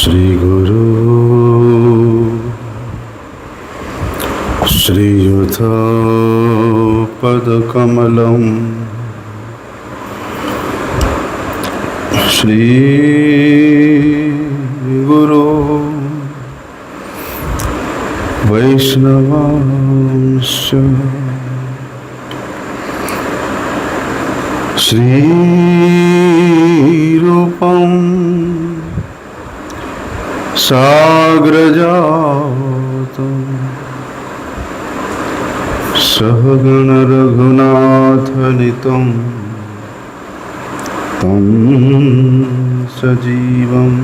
श्री गुरु श्रीयुत पदकमलं श्री गुरु वैष्णवांश्च श्री रूपं साग्रजातं सहगण रघुनाथनितं तं सजीवं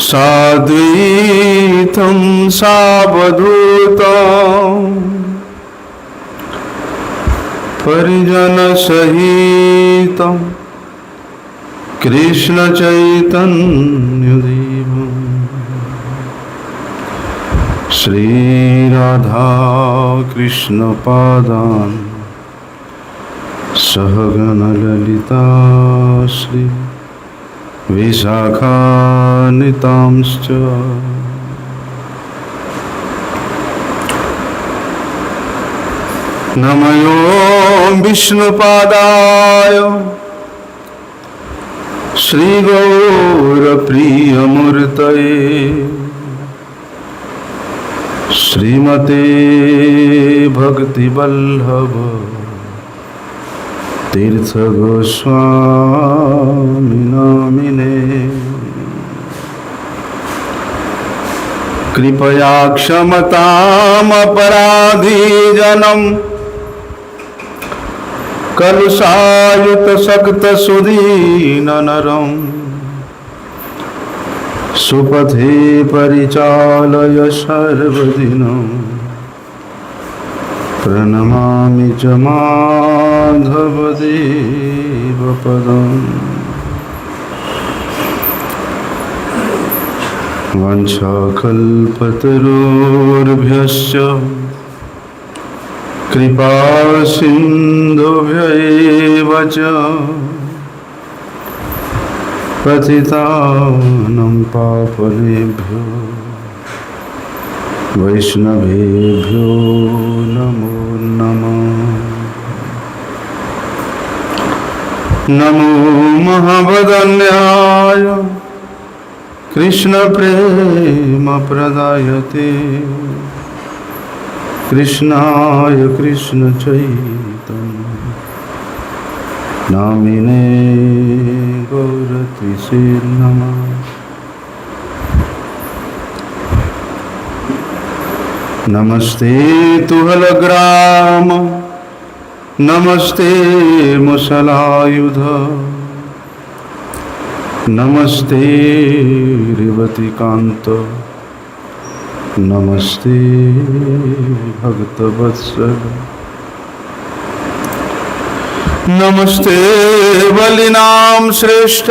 साद्वैतं सावधूतं परिजनसहितं कृष्ण चैतन्यदेवं श्री राधा कृष्ण पादान् सहगण ललिता श्री विशाखान्वितांश्च नमो विष्णुपादाय श्रीगौरप्रियमूर्तये श्रीमते भक्तिवल्लभ तीर्थगोस्वामी नामिने कृपया क्षमतामपराधीजनम् कलुषायुतसक्तसुदीननरं सुपथे परिचालय सर्वदिनं प्रणमामि च माधवदेवपदम् वंशाकल्पतरुर्भ्यश्च कृपा सिन्धुभ्यैव च पतितानं पावनेभ्यो वैष्णवेभ्यो नमो नमः। नमो महावदन्याय कृष्णप्रेमप्रदायते कृष्णाय कृष्ण चैतन्य नामिने गौरतिसे नमः। नमस्ते तुहलग्राम नमस्ते मुसलायुध नमस्ते रेवतीकांत नमस्ते भक्तवत्सल नमस्ते बलिनाम श्रेष्ठ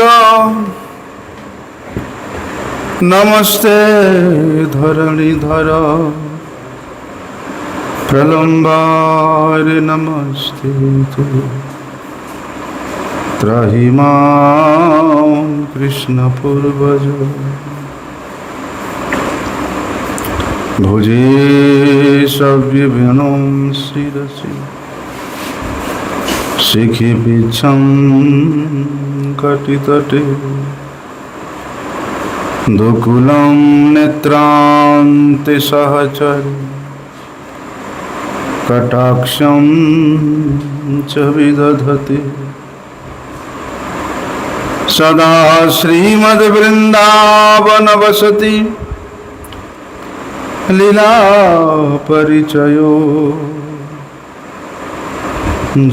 नमस्ते धरणीधर प्रलंबार नमस्ते तु त्राहि मां कृष्ण पूर्वज भुजे सव्यभिनं शिरसि शिखि पिच्छं कटितटे दुकुलं नेत्रान्ते सहचरि कटाक्षं च विदधति सदा श्रीमद्वृन्दावनवसति लीला परिचयो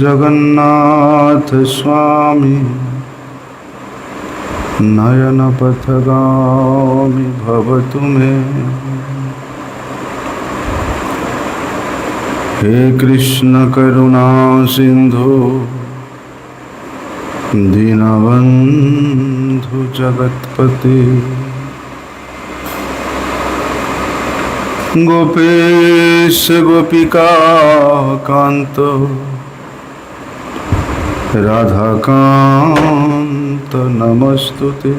जगन्नाथ स्वामी नयन पथगामी भवतु मे। हे कृष्ण करुणा सिंधु दीनबंधु जगत्पते गोपेश गोपिका कांत राधाकान्त नमस्तुते।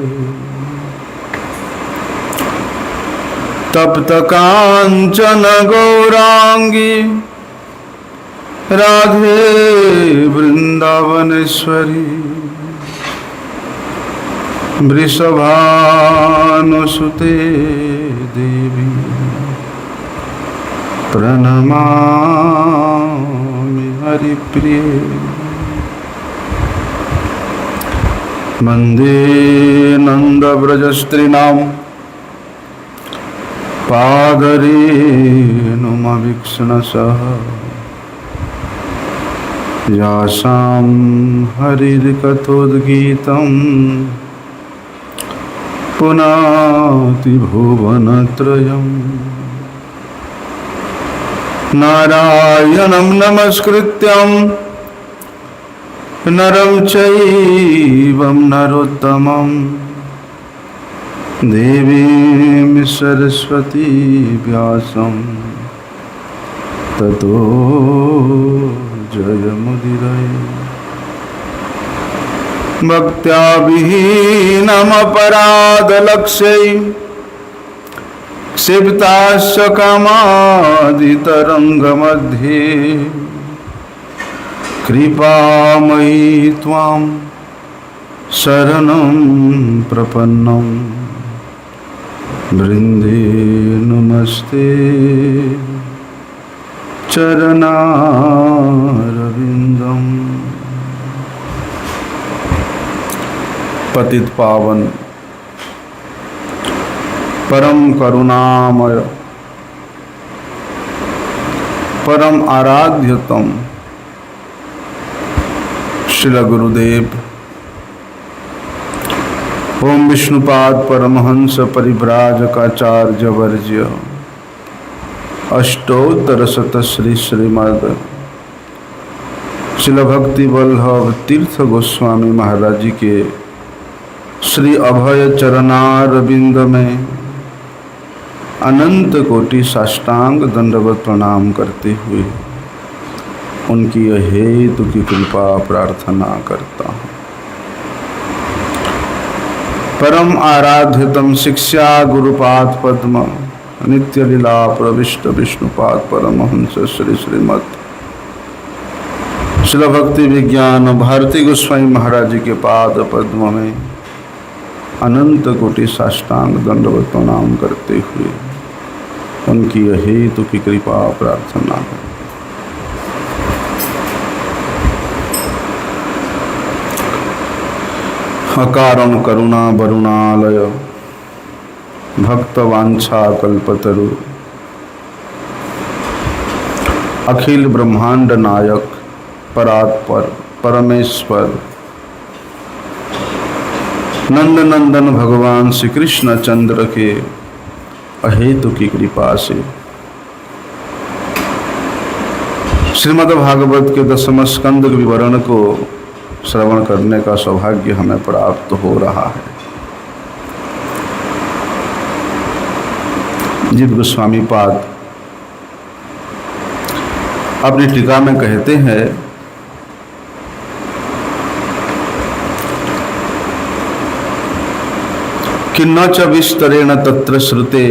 तप्त कांचन गौरांगी राधे वृंदावनेश्वरी वृषभानुसुते देवी प्रणमामि हरिप्रिये। वन्दे नन्दव्रजस्त्रीणां पादरेणुमवीक्षणसः यासां हरिर्कथोद्गीतं पुनाति भुवनत्रयम्। नारायणं नमस्कृत्यं नरं चैव नरोत्तमं देवीं सरस्वती व्यासं ततो जयमुदीरये। भक्त्या विहीनमपराधलक्ष्यै क्षिप्ताश्च कामादितरङ्गमध्ये कृपामयी त्वां शरणं प्रपन्नं वृन्दे नमस्ते चरणारविन्दम्। पतित पावन परम करुणामय परम आराध्यतम श्रील गुरुदेव ओम विष्णुपाद परमहंस परिव्राजकाचार्य वर्ज्य अष्टोत्तर शत श्री श्रीमद श्रील भक्ति वल्लभ तीर्थ गोस्वामी महाराज जी के श्री अभय चरणारविंद में अनंत कोटि साष्टांग दंडवत प्रणाम करते हुए उनकी हेतु की कृपा प्रार्थना करता हूँ। परम आराध्यतम शिक्षा गुरुपाद पद्म नित्य लीला प्रविष्ट विष्णुपाद परमहंस श्री श्रीमद श्रील भक्ति विज्ञान भारती गोस्वामी महाराज जी के पाद पद्म में अनंत कोटि साष्टांग दंडवत प्रणाम करते हुए उनकी हेतु की कृपा प्रार्थना है। अकारण करुणा वरुणालय भक्तवांछा कल्पतरु अखिल ब्रह्मांड नायक परात्पर परमेश्वर नंदनंदन भगवान श्री कृष्ण चंद्र के अहेतु की कृपा से श्रीमद् भागवत के दसम स्कंद विवरण को श्रवण करने का सौभाग्य हमें प्राप्त हो रहा है। जीव गोस्वामी पाद अपनी टीका में कहते हैं कि न च विस्तरेण तत्र श्रुते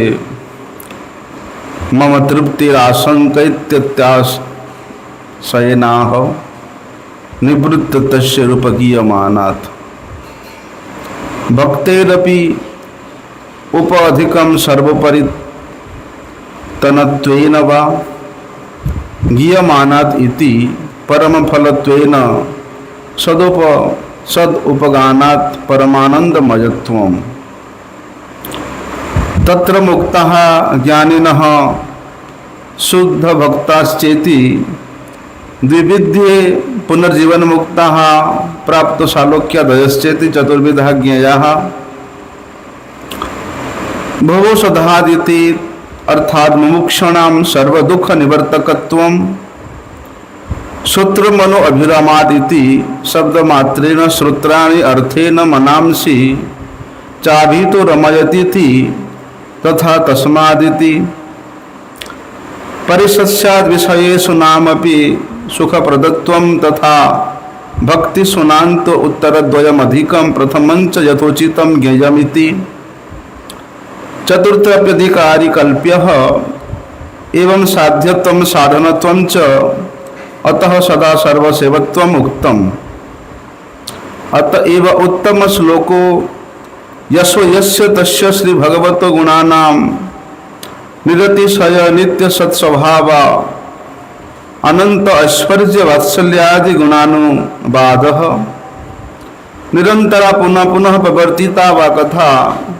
मम तृप्तिराशंकैत्यत्याशयनाह निवृत्त तस्य रूपगीयमानात् भक्तेरपि उपअधिकं सर्वपरितनत्वेन वा गीयमानात् इति परमफलत्वेन सदुपगानात् परमानंदमयत्वम् तत्र मुक्तः ज्ञानिनः शुद्ध भक्ताश्चेति द्विविध्ये पुनर्जीवन मुक्तः प्राप्त सालोक्यादयश्चेति चतुर्विधः ज्ञेयः भवो सदादिति अर्थात मुमुक्षुणां सर्वदुःख निवर्तकत्वं सूत्र मनो अभिरामादिति शब्द मात्रेण श्रोत्राणि अर्थेन मनांसि चाभितो रमयति थी तथा तस्मादिति परिसस्याद विषयेषु नामपि सुखप्रदत्वं तथा भक्ति सुनांत उत्तरद्वयम अधिकम प्रथमंच यथोचितम ज्ञेयमिति चतुर्थप्यधिकारी कल्प्यः एवं साध्यत्वम साधनत्वम च अतः सदा सर्वसेवत्वम उक्तम अतएव उत्तम श्लोको यशो यस्य तस्य श्री भगवत गुणानां निरतिशय नित्य सत्स्वभाव अनंत ऐश्वर्य वात्सल्यादि गुणानुवादः निरंतरा पुनः पुनः प्रवर्तिता वा कथा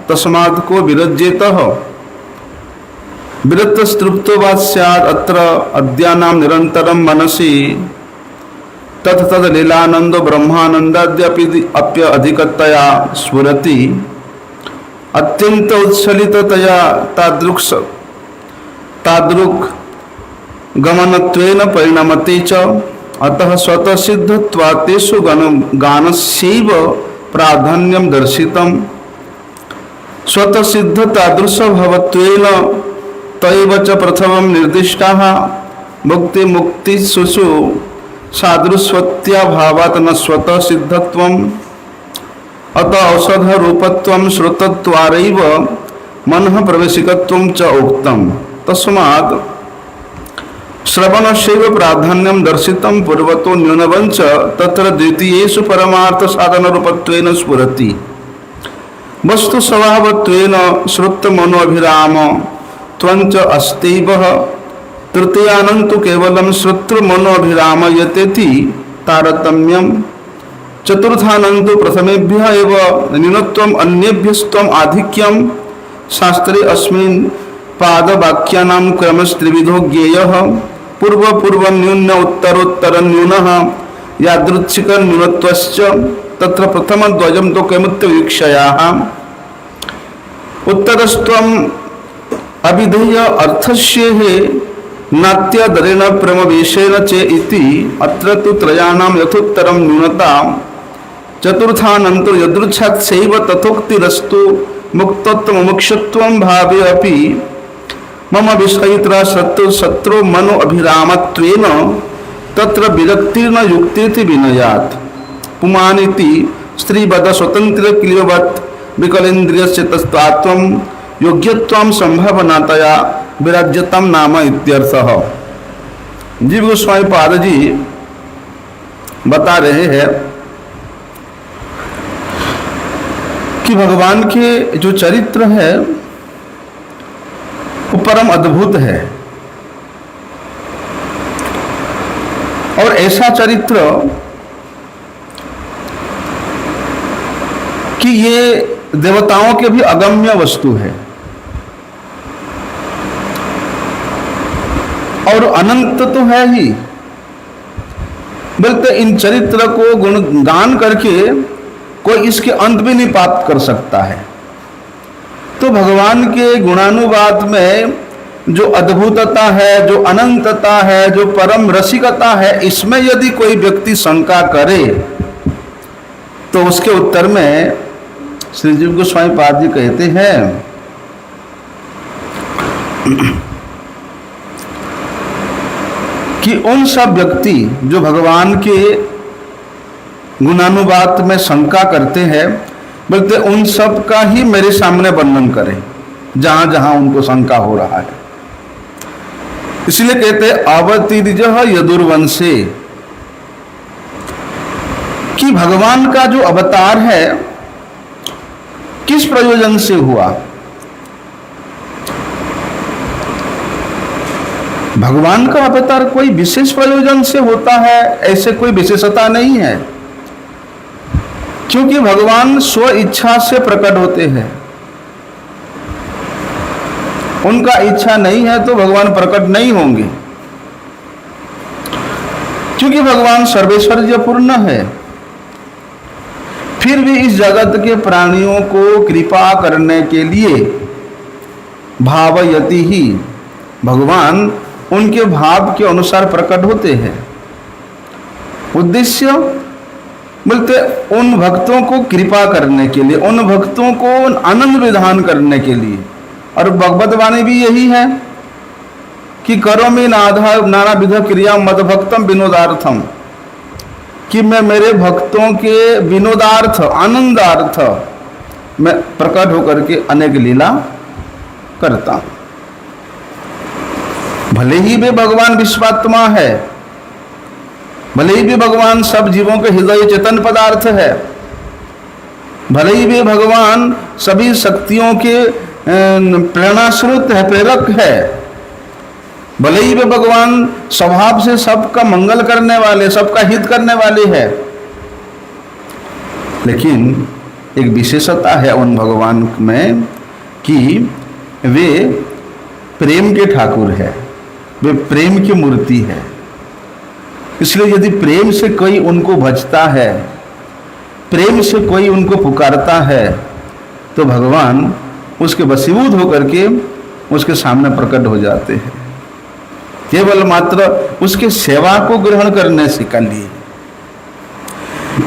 तस्मात् को विरज्येतः विरक्तस्तृप्तो वा स्यात् अत्र अद्यानां निरंतरं मनसि तत्तद लीलानंदो ब्रह्मानंदाद्यपि अधिकतया स्फुरति अत्यंत उत्सलिततया तादृक् गमनत्वेन परिणमते च अतः स्वतः सिद्धत्वात् तेषु गानस्यैव प्राधान्यं दर्शितम् स्वतः सिद्ध तादृशभवत्वेन तैव च प्रथमं निर्दिष्टाः मुक्ति मुक्तिषु सादृश्यत्याभावात् न स्वतः सिद्धत्वम् अतः औषध रूपत्वं श्रुतत्वारैव मनः प्रवेशिकत्वं च उक्तम् तस्मात् श्रवणस्यैव प्राधान्यं दर्शितं पूर्वतो न्यूनवञ्च तत्र द्वितीयेषु परमार्थ साधन रूपत्वेन स्फुरति वस्तु स्वभावत्वेन श्रुतमनोभिराम त्वञ्च अस्त्यैव तृतीयानन्तु केवलं श्रोत्रमनोभिरामयतेति तारतम्यं चतुर्थानन्तु प्रथमेभ्यः एव न्यूनत्वम् अन्येभ्यस्त्वम् आधिक्यं शास्त्रे अस्मिन् पादवाक्यानां क्रमस्त्रिविधो ज्ञेयः पूर्व पूर्व न्यून उत्तरोत्तर न्यूनः यादृच्छिक न्यूनत्वश्च तत्र प्रथमद्वयं तु कैमुत्तवीक्षयाः उत्तरस्त्वम् अभिधेय अर्थस्य नात्यादरेण प्रमवेशेन च इति अत्र तु त्रयाणां यथोत्तरं न्यूनता चतुर्थानन्तु यदृच्छात्सैव तथोक्तिरस्तु मुक्तत्वमुमुक्षुत्वं भावे अपि मम विषयित्रा शत्रु मनो अभिरामत्वेन तत्र विरक्तिर्न युक्तिरिति विनयात् पुमानिति स्त्रीवद स्वतंत्र क्लियवत् विकलेन्द्रियस्य तस्त्वात्वं योग्यत्वं संभावनातया विराज्यतम नाम इत्यर्थः। जीव गोस्वामी पाद जी बता रहे हैं कि भगवान के जो चरित्र है वो परम अद्भुत है और ऐसा चरित्र कि ये देवताओं के भी अगम्य वस्तु है और अनंत तो है ही, बल्कि इन चरित्र को गुणगान करके कोई इसके अंत भी नहीं प्राप्त कर सकता है। तो भगवान के गुणानुवाद में जो अद्भुतता है, जो अनंतता है, जो परम रसिकता है, इसमें यदि कोई व्यक्ति शंका करे तो उसके उत्तर में श्री जीव गोस्वामी पाद जी कहते हैं कि उन सब व्यक्ति जो भगवान के गुणानुवाद में शंका करते हैं, बल्कि उन सब का ही मेरे सामने वर्णन करें जहां जहां उनको शंका हो रहा है। इसलिए कहते हैं अवतीर्यः यदुर्वंशे कि भगवान का जो अवतार है किस प्रयोजन से हुआ। भगवान का अवतार कोई विशेष प्रयोजन से होता है ऐसे कोई विशेषता नहीं है, क्योंकि भगवान स्व इच्छा से प्रकट होते हैं। उनका इच्छा नहीं है तो भगवान प्रकट नहीं होंगे, क्योंकि भगवान सर्वैश्वर्यपूर्ण है। फिर भी इस जगत के प्राणियों को कृपा करने के लिए भावयति ही भगवान उनके भाव के अनुसार प्रकट होते हैं। उद्देश्य बोलते उन भक्तों को कृपा करने के लिए, उन भक्तों को आनंद विधान करने के लिए। और भगवत वाणी भी यही है कि करोमि नाना विध क्रिया मद भक्तम विनोदार्थम, कि मैं मेरे भक्तों के विनोदार्थ आनंदार्थ मैं प्रकट होकर के अनेक लीला करता हूं। भले ही वे भगवान विश्वात्मा है, भले ही वे भगवान सब जीवों के हृदय चेतन पदार्थ है, भले ही वे भगवान सभी शक्तियों के प्रेरणा स्रोत है, प्रेरक है, भले ही वे भगवान स्वभाव से सबका मंगल करने वाले, सबका हित करने वाले हैं, लेकिन एक विशेषता है उन भगवान में कि वे प्रेम के ठाकुर है, वे प्रेम की मूर्ति है। इसलिए यदि प्रेम से कोई उनको भजता है, प्रेम से कोई उनको पुकारता है, तो भगवान उसके वशीभूत होकर के उसके सामने प्रकट हो जाते हैं, केवल मात्र उसके सेवा को ग्रहण करने से के लिए।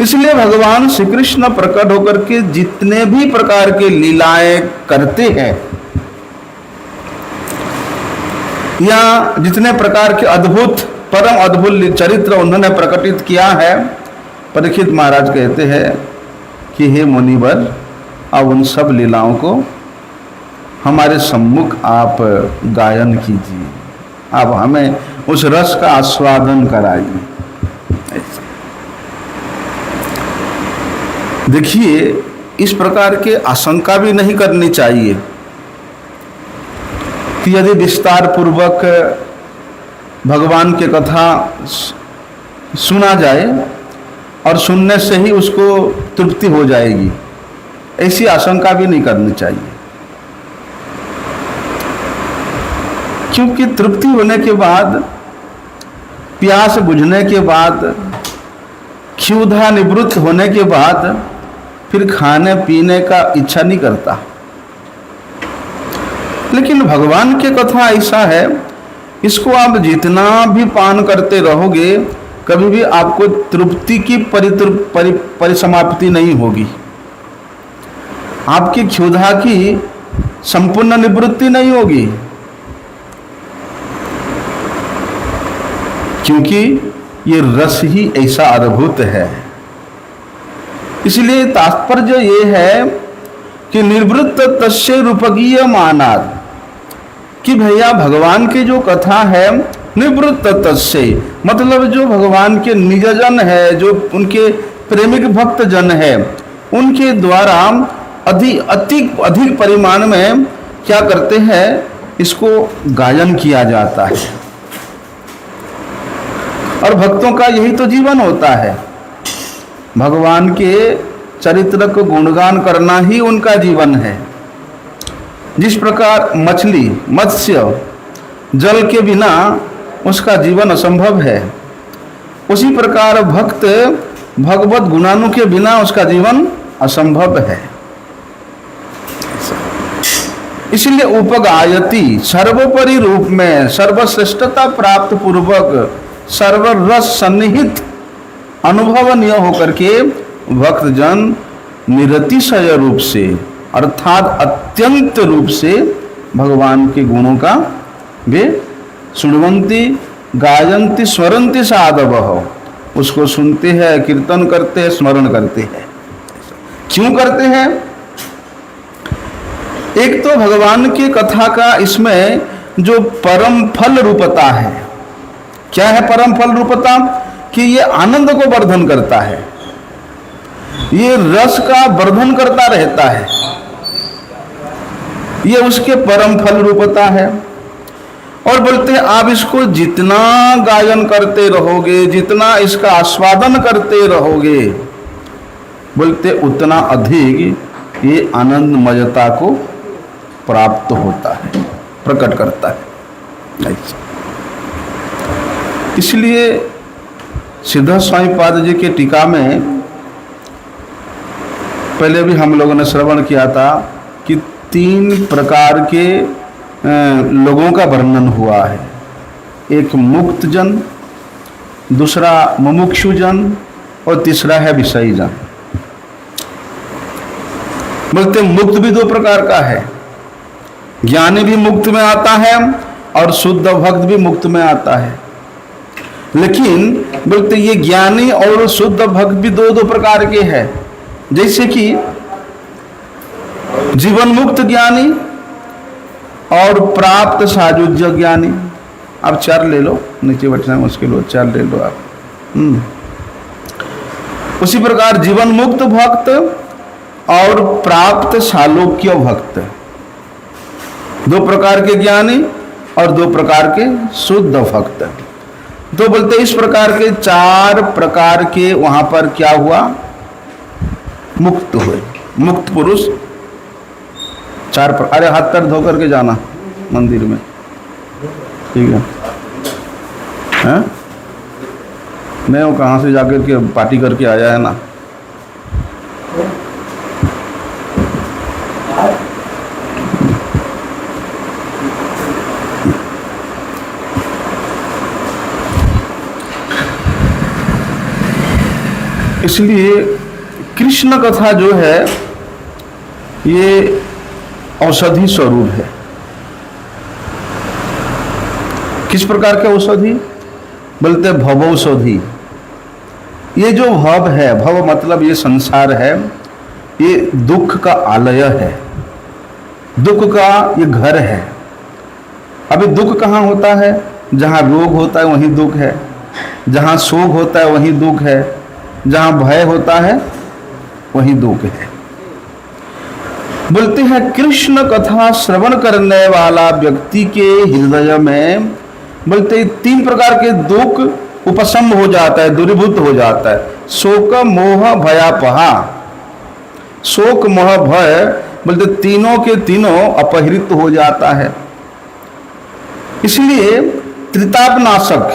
इसलिए भगवान श्री कृष्ण प्रकट होकर के जितने भी प्रकार के लीलाएं करते हैं या जितने प्रकार के अद्भुत परम अद्भुत चरित्र उन्होंने प्रकटित किया है, परीक्षित महाराज कहते हैं कि हे मुनिवर, अब उन सब लीलाओं को हमारे सम्मुख आप गायन कीजिए, आप हमें उस रस का आस्वादन कराइए। देखिए, इस प्रकार के आशंका भी नहीं करनी चाहिए कि यदि विस्तार पूर्वक भगवान की कथा सुना जाए और सुनने से ही उसको तृप्ति हो जाएगी, ऐसी आशंका भी नहीं करनी चाहिए। क्योंकि तृप्ति होने के बाद, प्यास बुझने के बाद, क्षुधा निवृत्त होने के बाद फिर खाने पीने का इच्छा नहीं करता। लेकिन भगवान की कथा ऐसा है, इसको आप जितना भी पान करते रहोगे, कभी भी आपको तृप्ति की परिसमाप्ति नहीं होगी, आपकी क्षुधा की संपूर्ण निवृत्ति नहीं होगी, क्योंकि ये रस ही ऐसा अद्भुत है। इसलिए तात्पर्य ये है कि निवृत्त तस्य रूपकीय मानाद, कि भैया भगवान की जो कथा है निवृत्त तस्य, मतलब जो भगवान के निजजन है, जो उनके प्रेमिक भक्त जन है, उनके द्वारा अधिक परिमाण में क्या करते हैं, इसको गायन किया जाता है। और भक्तों का यही तो जीवन होता है, भगवान के चरित्र को गुणगान करना ही उनका जीवन है। जिस प्रकार मछली, मत्स्य जल के बिना उसका जीवन असंभव है, उसी प्रकार भक्त भगवत गुणानु के बिना उसका जीवन असंभव है। इसलिए उपगायति सर्वोपरि रूप में सर्वश्रेष्ठता प्राप्त पूर्वक सर्वरस सन्निहित अनुभवनीय होकर के भक्तजन निरतिशय रूप से अर्थात अत्यंत रूप से भगवान के गुणों का वे सुनवंती गायंती स्वरंती साधवः, उसको सुनते हैं, कीर्तन करते हैं, स्मरण करते हैं। क्यों करते हैं? एक तो भगवान की कथा का इसमें जो परम फल रूपता है, क्या है परम फल रूपता? कि ये आनंद को वर्धन करता है, ये रस का वर्धन करता रहता है, ये उसके परम फल रूपता है। और बोलते हैं आप इसको जितना गायन करते रहोगे, जितना इसका आस्वादन करते रहोगे, बोलते उतना अधिक ये आनंदमयता को प्राप्त होता है, प्रकट करता है। इसलिए सिद्ध स्वामी पाद जी के टीका में पहले भी हम लोगों ने श्रवण किया था कि 3 प्रकार के लोगों का वर्णन हुआ है। एक मुक्त जन, दूसरा मुमुक्षु जन और तीसरा है विषयी जन। बोलते मुक्त भी 2 प्रकार का है, ज्ञानी भी मुक्त में आता है और शुद्ध भक्त भी मुक्त में आता है। लेकिन बोलते ये ज्ञानी और शुद्ध भक्त भी दो दो प्रकार के हैं। जैसे कि जीवन मुक्त ज्ञानी और प्राप्त सायुज्य ज्ञानी। आप चार ले लो, नीचे बैठना मुश्किल हो, चार ले लो आप। उसी प्रकार जीवन मुक्त भक्त और प्राप्त सालोक्य भक्त, दो प्रकार के ज्ञानी और दो प्रकार के शुद्ध भक्त। तो बोलते इस प्रकार के चार प्रकार के वहां पर क्या हुआ, मुक्त हुए, मुक्त पुरुष चार अरे हाथ पैर धो करके जाना मंदिर में, ठीक है? नहीं, वो कहाँ से जाकर के पार्टी करके आया है ना। इसलिए कृष्ण कथा जो है ये औषधि स्वरूप है। किस प्रकार के औषधि? बोलते भवौषधि। ये जो भव है, भव मतलब ये संसार है, ये दुख का आलय है, दुख का ये घर है। अभी दुख कहाँ होता है? जहाँ रोग होता है वहीं दुख है, जहाँ शोक होता है वहीं दुख है, जहाँ भय होता है वहीं दुख है। बोलते हैं कृष्ण कथा श्रवण करने वाला व्यक्ति के हृदय में बोलते तीन प्रकार के दुख उपशम हो जाता है, दूरीभूत हो जाता है। शोक मोह भयापहा। शोक मोह भय बोलते तीनों के तीनों अपहृत हो जाता है। इसलिए त्रिताप नाशक।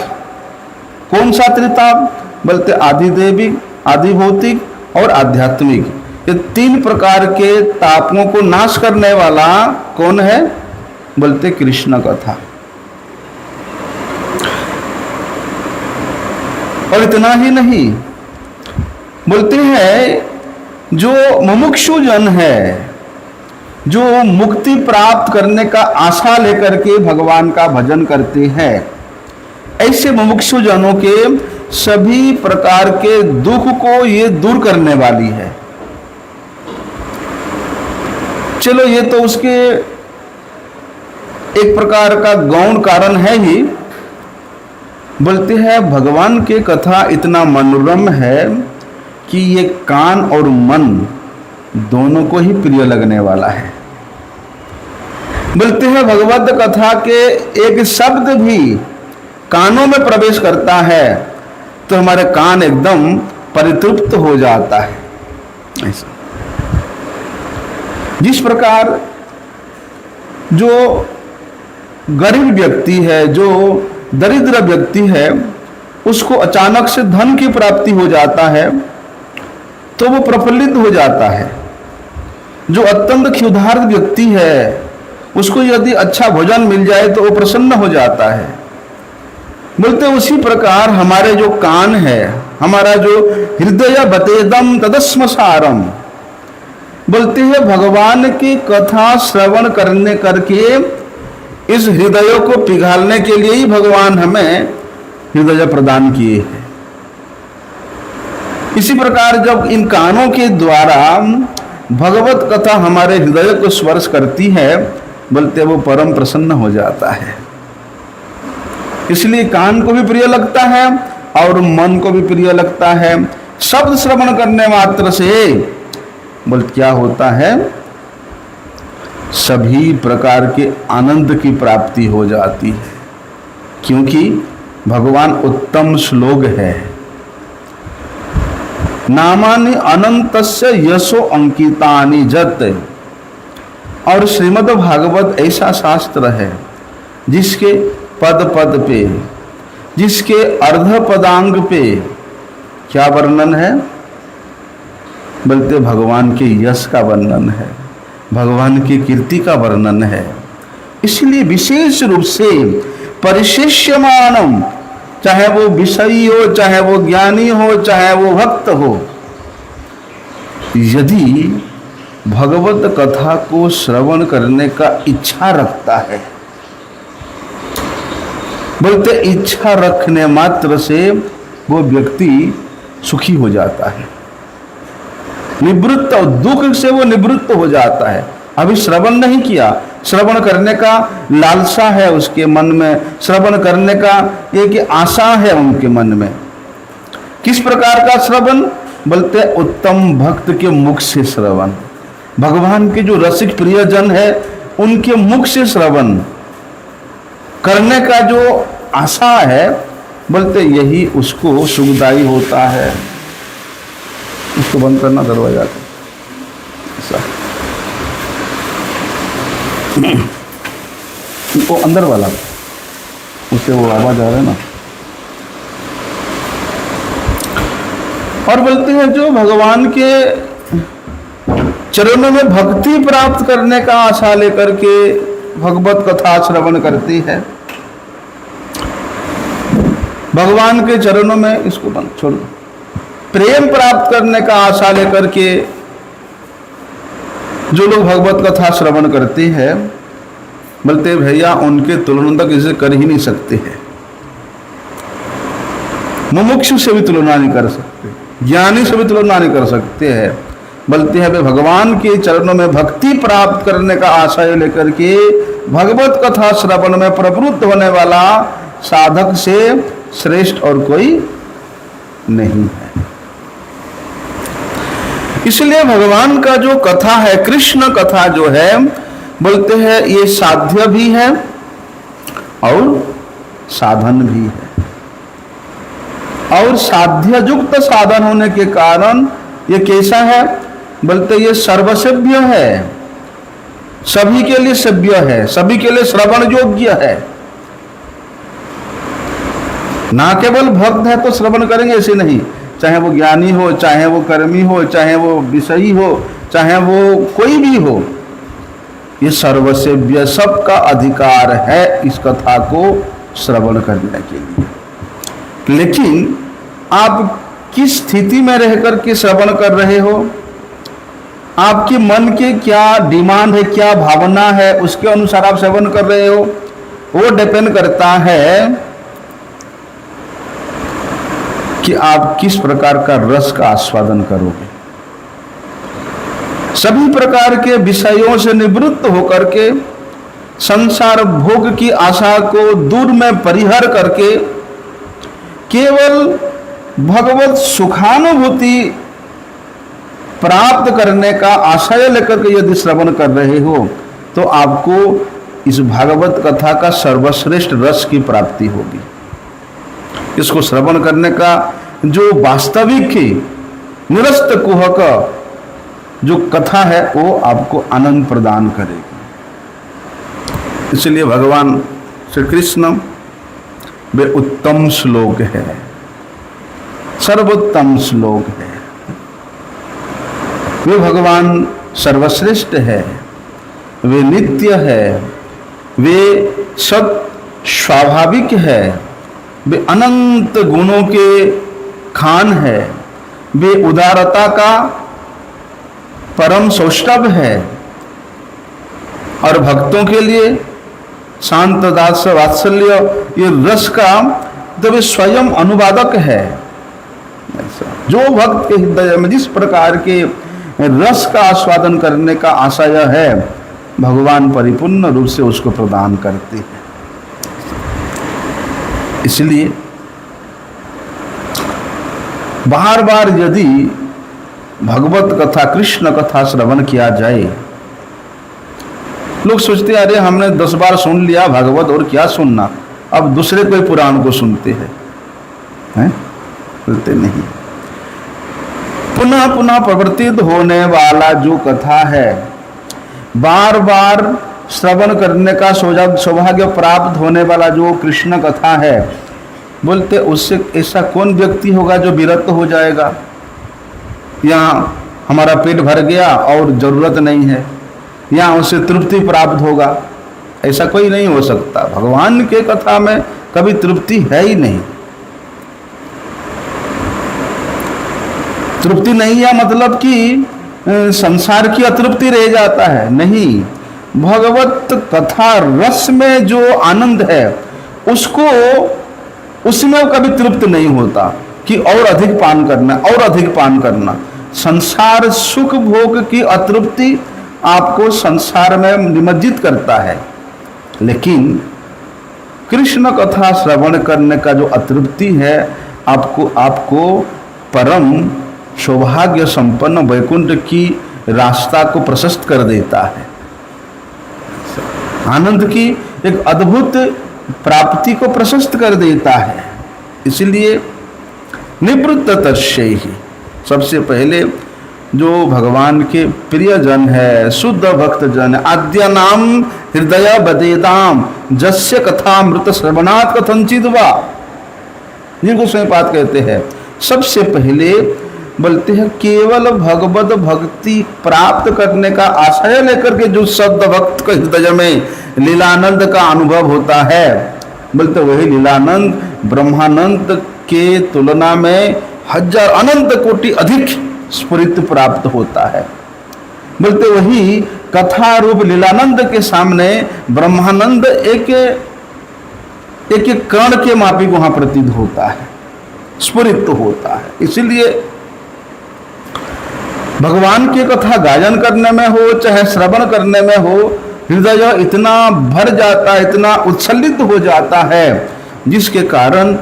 कौन सा त्रिताप? बोलते आदिदेविक, आदिभौतिक और आध्यात्मिक। ये तीन प्रकार के तापों को नाश करने वाला कौन है? बोलते कृष्ण कथा। और इतना ही नहीं, बोलते हैं जो मुमुक्षु जन है, जो मुक्ति प्राप्त करने का आशा लेकर के भगवान का भजन करते हैं, ऐसे मुमुक्षु जनों के सभी प्रकार के दुख को ये दूर करने वाली है। चलो ये तो उसके एक प्रकार का गौण कारण है ही। बोलते हैं भगवान के कथा इतना मनोरम है कि ये कान और मन दोनों को ही प्रिय लगने वाला है। बोलते हैं भगवत कथा के एक शब्द भी कानों में प्रवेश करता है तो हमारे कान एकदम परितृप्त हो जाता है। ऐसा जिस प्रकार जो गरीब व्यक्ति है, जो दरिद्र व्यक्ति है, उसको अचानक से धन की प्राप्ति हो जाता है तो वो प्रफुल्लित हो जाता है। जो अत्यंत क्षुधार्त व्यक्ति है उसको यदि अच्छा भोजन मिल जाए तो वो प्रसन्न हो जाता है। बोलते उसी प्रकार हमारे जो कान है, हमारा जो हृदय बतेदम तदस्म सारम, बोलते हैं भगवान की कथा श्रवण करने करके इस हृदय को पिघालने के लिए ही भगवान हमें हृदय प्रदान किए हैं। इसी प्रकार जब इन कानों के द्वारा भगवत कथा हमारे हृदय को स्पर्श करती है, बोलते वो परम प्रसन्न हो जाता है। इसलिए कान को भी प्रिय लगता है और मन को भी प्रिय लगता है। शब्द श्रवण करने मात्र से बोलते क्या होता है, सभी प्रकार के आनंद की प्राप्ति हो जाती है, क्योंकि भगवान उत्तम श्लोक है। नामानि अनंतस्य यशो अंकितानि जत। और श्रीमद् भागवत ऐसा शास्त्र है जिसके पद पद पे, जिसके अर्ध पदांग पे क्या वर्णन है? बोलते भगवान के यश का वर्णन है, भगवान की कीर्ति का वर्णन है। इसलिए विशेष रूप से परिशिष्यमानम, चाहे वो विषयी हो, चाहे वो ज्ञानी हो, चाहे वो भक्त हो, यदि भगवत कथा को श्रवण करने का इच्छा रखता है बोलते इच्छा रखने मात्र से वो व्यक्ति सुखी हो जाता है, निवृत्त, दुख से वो निवृत्त हो जाता है। अभी श्रवण नहीं किया, श्रवण करने का लालसा है उसके मन में, श्रवण करने का एक आशा है उनके मन में। किस प्रकार का श्रवण? बोलते उत्तम भक्त के मुख से श्रवण, भगवान के जो रसिक प्रियजन है उनके मुख से श्रवण करने का जो आशा है, बोलते यही उसको सुखदायी होता है। इसको बंद करना दरवाजा ऐसा, वो अंदर वाला, उससे वो आवाज आ रहा है ना। और बोलते हैं जो भगवान के चरणों में भक्ति प्राप्त करने का आशा लेकर के भगवत कथा श्रवण करती है, भगवान के चरणों में, इसको बंद छोड़ दो, प्रेम प्राप्त करने का आशा लेकर के जो लोग भगवत कथा श्रवण करते हैं, बोलते भैया उनके तुलना तक इसे कर ही नहीं सकते हैं, मुमुक्षु से भी तुलना नहीं कर सकते, ज्ञानी से भी तुलना नहीं कर सकते हैं। बोलते हैं वे भगवान के चरणों में भक्ति प्राप्त करने का आशय लेकर के भगवत कथा श्रवण में प्रवृत्त होने वाला साधक से श्रेष्ठ और कोई नहीं है। इसलिए भगवान का जो कथा है, कृष्ण कथा जो है, बोलते हैं ये साध्य भी है और साधन भी है, और साध्य युक्त साधन होने के कारण ये कैसा है? बोलते ये सर्वसेव्य है, सभी के लिए सेव्य है, सभी के लिए श्रवण योग्य है। ना केवल भक्त है तो श्रवण करेंगे ऐसे नहीं, चाहे वो ज्ञानी हो, चाहे वो कर्मी हो, चाहे वो विषयी हो, चाहे वो कोई भी हो, ये सर्वसेव्य, सबका अधिकार है इस कथा को श्रवण करने के लिए। लेकिन आप किस स्थिति में रहकर के श्रवण कर रहे हो, आपके मन के क्या डिमांड है, क्या भावना है, उसके अनुसार आप श्रवण कर रहे हो, वो डिपेंड करता है कि आप किस प्रकार का रस का आस्वादन करोगे। सभी प्रकार के विषयों से निवृत्त होकर के संसार भोग की आशा को दूर में परिहर करके केवल भगवत सुखानुभूति प्राप्त करने का आशय लेकर के यदि श्रवण कर रहे हो तो आपको इस भागवत कथा का सर्वश्रेष्ठ रस की प्राप्ति होगी। इसको श्रवण करने का जो वास्तविक ही निरस्त कुहक जो कथा है वो आपको आनंद प्रदान करेगी। इसलिए भगवान श्री कृष्ण वे उत्तम श्लोक है, सर्वोत्तम श्लोक है, वे भगवान सर्वश्रेष्ठ है, वे नित्य है, वे सत स्वाभाविक है, वे अनंत गुणों के खान है, वे उदारता का परम सौष्ठव है और भक्तों के लिए शांत दास वात्सल्य ये रस का तो वे स्वयं अनुवादक है। जो भक्त के हृदय में जिस प्रकार के रस का आस्वादन करने का आशय है, भगवान परिपूर्ण रूप से उसको प्रदान करते हैं। इसलिए बार बार यदि भगवत कथा कृष्ण कथा श्रवण किया जाए, लोग सोचते हैं अरे हमने 10 बार सुन लिया भागवत और क्या सुनना, अब दूसरे कोई पुराण को सुनते हैं, बोलते नहीं। पुनः पुनः प्रवर्तित होने वाला जो कथा है, बार बार श्रवण करने का सौभाग्य प्राप्त होने वाला जो कृष्ण कथा है, बोलते उससे ऐसा कौन व्यक्ति होगा जो विरक्त हो जाएगा, यहाँ हमारा पेट भर गया और जरूरत नहीं है, यहाँ उससे तृप्ति प्राप्त होगा, ऐसा कोई नहीं हो सकता। भगवान के कथा में कभी तृप्ति है ही नहीं। तृप्ति नहीं है मतलब कि संसार की अतृप्ति रह जाता है, नहीं। भगवत कथा रस में जो आनंद है उसको उसमें कभी तृप्त नहीं होता कि और अधिक पान करना, और अधिक पान करना। संसार सुख भोग की अतृप्ति आपको संसार में निमज्जित करता है, लेकिन कृष्ण कथा श्रवण करने का जो अतृप्ति है आपको परम सौभाग्य संपन्न वैकुंठ की रास्ता को प्रशस्त कर देता है। आनंद की एक अद्भुत प्राप्ति को प्रशस्त कर देता है। इसलिए निवृत्त तस्यैहि, सबसे पहले जो भगवान के प्रिय जन है, शुद्ध भक्त जन, आद्य नाम हृदय बदेदाम जस्य कथामृत श्रवणात् कथंचित् वा, जिनको स्वयंपाद कहते हैं। सबसे पहले बोलते हैं केवल भगवत भक्ति प्राप्त करने का आशय लेकर के जो शुद्ध भक्त के हृदय में लीलानंद का अनुभव होता है, बोलते वही लीलानंद ब्रह्मानंद के तुलना में हजार अनंत कोटि अधिक स्फुरित प्राप्त होता है। बोलते वही कथा रूप लीलानंद के सामने ब्रह्मानंद एक कण के मापी वहां प्रतीत होता है, स्फुरित होता है। इसलिए भगवान की कथा गायन करने में हो चाहे श्रवण करने में हो, हृदय इतना भर जाता है, इतना उत्सल्लित हो जाता है, जिसके कारण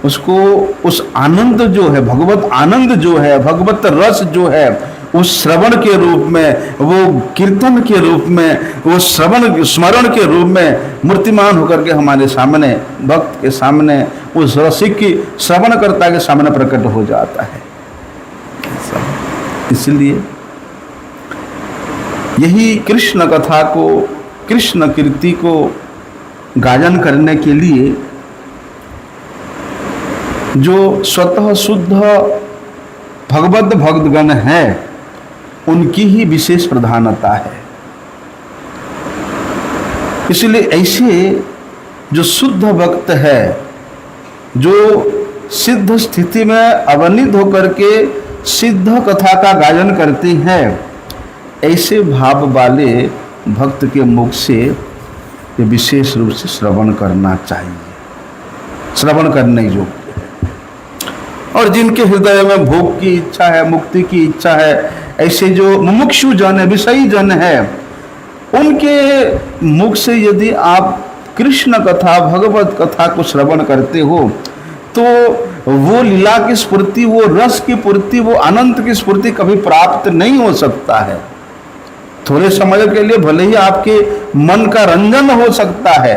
उसको उस आनंद जो है, भगवत आनंद जो है, भगवत रस जो है, उस श्रवण के रूप में, वो कीर्तन के रूप में, वो श्रवण स्मरण के रूप में मूर्तिमान होकर के हमारे सामने, भक्त के सामने, उस रसिक की श्रवणकर्ता के सामने प्रकट हो जाता है। इसलिए यही कृष्ण कथा को, कृष्ण कीर्ति को गायन करने के लिए जो स्वतः शुद्ध भगवत भक्तगण है, उनकी ही विशेष प्रधानता है। इसलिए ऐसे जो शुद्ध भक्त है, जो सिद्ध स्थिति में अवनीत होकर के सिद्ध कथा का गायन करते हैं, ऐसे भाव वाले भक्त के मुख से ये विशेष रूप से श्रवण करना चाहिए, श्रवण करने योग्य। और जिनके हृदय में भोग की इच्छा है, मुक्ति की इच्छा है, ऐसे जो मुमुक्षु जन है, विषयी जन है, उनके मुख से यदि आप कृष्ण कथा, भगवत कथा को श्रवण करते हो, तो वो लीला की स्फूर्ति, वो रस की पूर्ति, वो अनंत की स्फूर्ति कभी प्राप्त नहीं हो सकता है। थोड़े समय के लिए भले ही आपके मन का रंजन हो सकता है,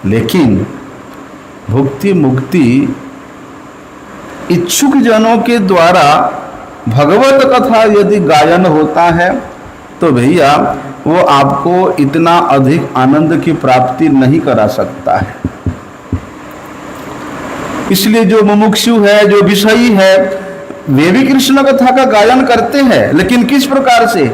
लेकिन भुक्ति मुक्ति इच्छुक जनों के द्वारा भगवत कथा यदि गायन होता है, तो भैया वो आपको इतना अधिक आनंद की प्राप्ति नहीं करा सकता है। इसलिए जो मुमुक्षु है, जो विषयी है, वे भी कृष्ण कथा का गायन करते हैं, लेकिन किस प्रकार से?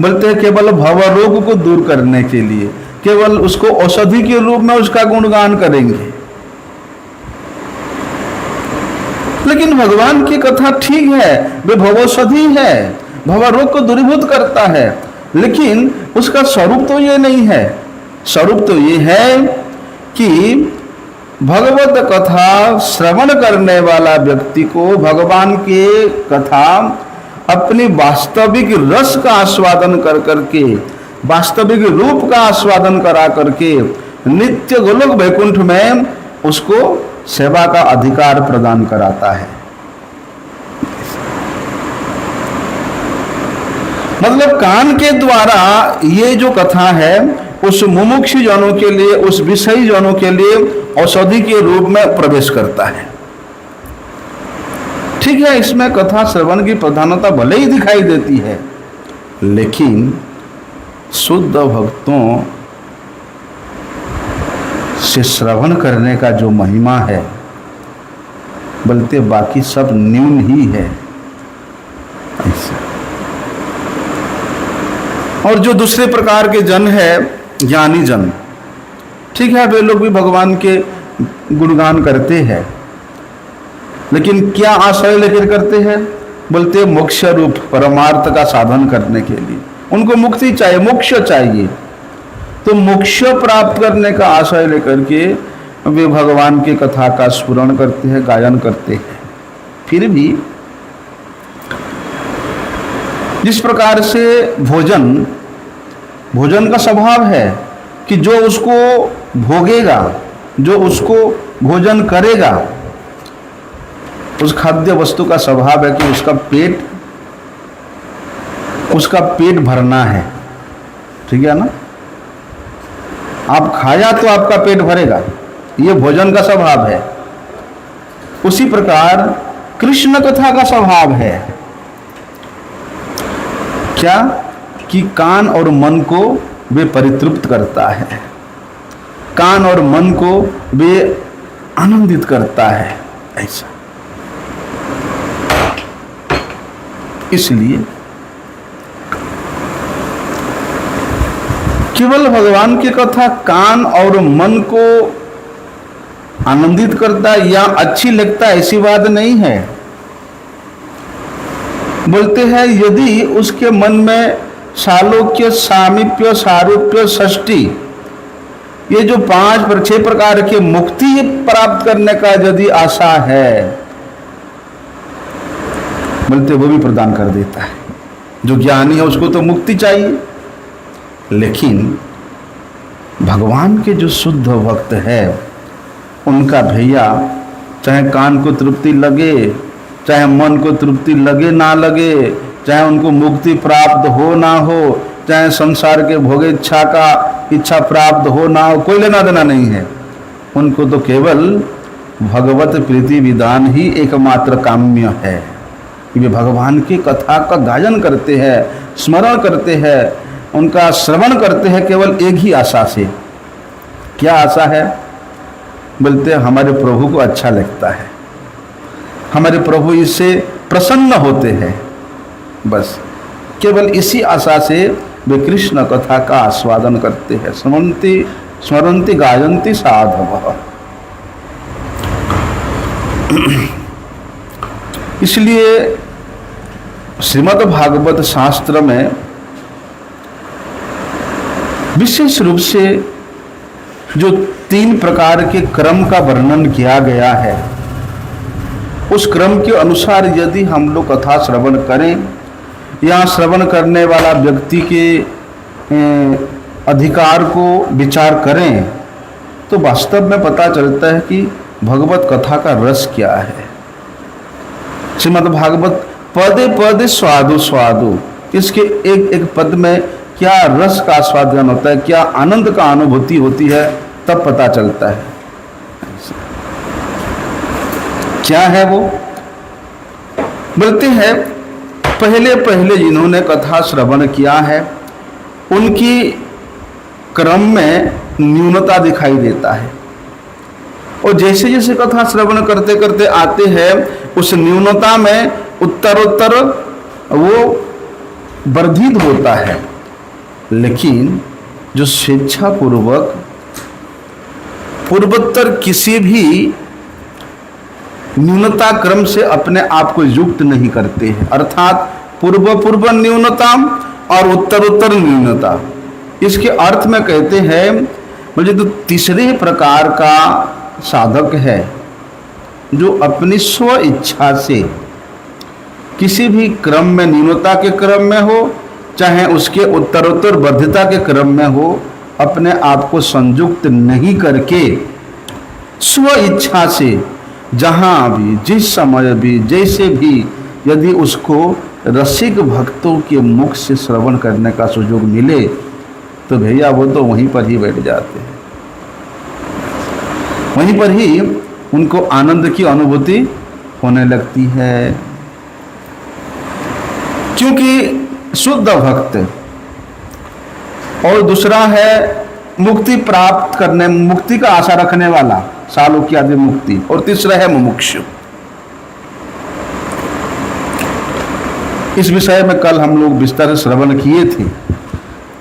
बोलते हैं केवल भव रोग को दूर करने के लिए, केवल उसको औषधि के रूप में उसका गुणगान करेंगे। लेकिन भगवान की कथा ठीक है, वे भवौषधि है, भव रोग को दूरीभूत करता है, लेकिन उसका स्वरूप तो ये नहीं है। स्वरूप तो ये है कि भगवत कथा श्रवण करने वाला व्यक्ति को भगवान के कथा अपनी वास्तविक रस का आस्वादन कर करके, वास्तविक रूप का आस्वादन करा करके नित्य गोलोक वैकुंठ में उसको सेवा का अधिकार प्रदान कराता है। मतलब कान के द्वारा ये जो कथा है, उस मुमुक्षु जनों के लिए, उस विषयी जनों के लिए औषधि के रूप में प्रवेश करता है। ठीक है, इसमें कथा श्रवण की प्रधानता भले ही दिखाई देती है, लेकिन शुद्ध भक्तों से श्रवण करने का जो महिमा है, बोलते बाकी सब न्यून ही है। ऐसा। और जो दूसरे प्रकार के जन है, ज्ञानी जन, ठीक है, वे लोग भी भगवान के गुणगान करते हैं, लेकिन क्या आशय लेकर करते हैं? बोलते मोक्ष रूप परमार्थ का साधन करने के लिए उनको मुक्ति चाहिए, मोक्ष चाहिए। तो मोक्ष प्राप्त करने का आशय लेकर के वे भगवान की कथा का स्मरण करते हैं, गायन करते हैं। फिर भी जिस प्रकार से भोजन का स्वभाव है कि जो उसको भोगेगा, जो उसको भोजन करेगा, उस खाद्य वस्तु का स्वभाव है कि उसका पेट भरना है। ठीक है ना? आप खाया तो आपका पेट भरेगा, ये भोजन का स्वभाव है। उसी प्रकार कृष्ण कथा का स्वभाव है क्या कि कान और मन को वे परितृप्त करता है, कान और मन को वे आनंदित करता है। ऐसा इसलिए केवल भगवान की कथा कान और मन को आनंदित करता या अच्छी लगता ऐसी बात नहीं है। बोलते हैं यदि उसके मन में सालोक्य, सामीप्य, सारूप्य, षष्टि, ये जो 6 प्रकार के मुक्ति प्राप्त करने का यदि आशा है, बोलते वो भी प्रदान कर देता है। जो ज्ञानी है उसको तो मुक्ति चाहिए, लेकिन भगवान के जो शुद्ध भक्त है उनका भैया चाहे कान को तृप्ति लगे, चाहे मन को तृप्ति लगे ना लगे, चाहे उनको मुक्ति प्राप्त हो ना हो, चाहे संसार के भोग इच्छा प्राप्त हो ना हो, कोई लेना देना नहीं है। उनको तो केवल भगवत प्रीति विधान ही एकमात्र काम्य है। वे भगवान की कथा का गायन करते हैं, स्मरण करते हैं, उनका श्रवण करते हैं केवल एक ही आशा से। क्या आशा है? बोलते हैं हमारे प्रभु को अच्छा लगता है, हमारे प्रभु इससे प्रसन्न होते हैं। बस केवल इसी आशा से वे कृष्ण कथा का आस्वादन करते हैं। स्मरन्ति गायन्ति साधवः। इसलिए श्रीमद् भागवत शास्त्र में विशेष रूप से जो 3 प्रकार के क्रम का वर्णन किया गया है, उस क्रम के अनुसार यदि हम लोग कथा श्रवण करें या श्रवण करने वाला व्यक्ति के अधिकार को विचार करें, तो वास्तव में पता चलता है कि भगवत कथा का रस क्या है। श्रीमद् भागवत पदे पदे स्वादु स्वादु, इसके एक एक पद में क्या रस का आस्वादन होता है, क्या आनंद का अनुभूति होती है, तब पता चलता है। क्या है वो? बोलते हैं पहले जिन्होंने कथा श्रवण किया है उनकी क्रम में न्यूनता दिखाई देता है, और जैसे जैसे कथा श्रवण करते करते आते हैं उस न्यूनता में उत्तरोत्तर वो वर्धित होता है। लेकिन जो स्वेच्छा पूर्वक पूर्वोत्तर किसी भी न्यूनता क्रम से अपने आप को युक्त नहीं करते हैं, अर्थात पूर्व न्यूनता और उत्तरोत्तर न्यूनता, इसके अर्थ में कहते हैं मुझे तो तीसरे प्रकार का साधक है जो अपनी स्व इच्छा से किसी भी क्रम में, न्यूनता के क्रम में हो चाहे उसके उत्तरोत्तर वर्धिता के क्रम में हो, अपने आप को संयुक्त नहीं करके स्व इच्छा से जहाँ भी, जिस समय भी, जैसे भी यदि उसको रसिक भक्तों के मुख से श्रवण करने का सुयोग मिले तो भैया वो तो वहीं पर ही बैठ जाते हैं, वहीं पर ही उनको आनंद की अनुभूति होने लगती है। क्योंकि शुद्ध भक्त, और दूसरा है मुक्ति प्राप्त करने, मुक्ति का आशा रखने वाला, सालों की आदि मुक्ति, और तीसरा है मुमुक्षु। इस विषय में कल हम लोग विस्तार से श्रवण किए थे।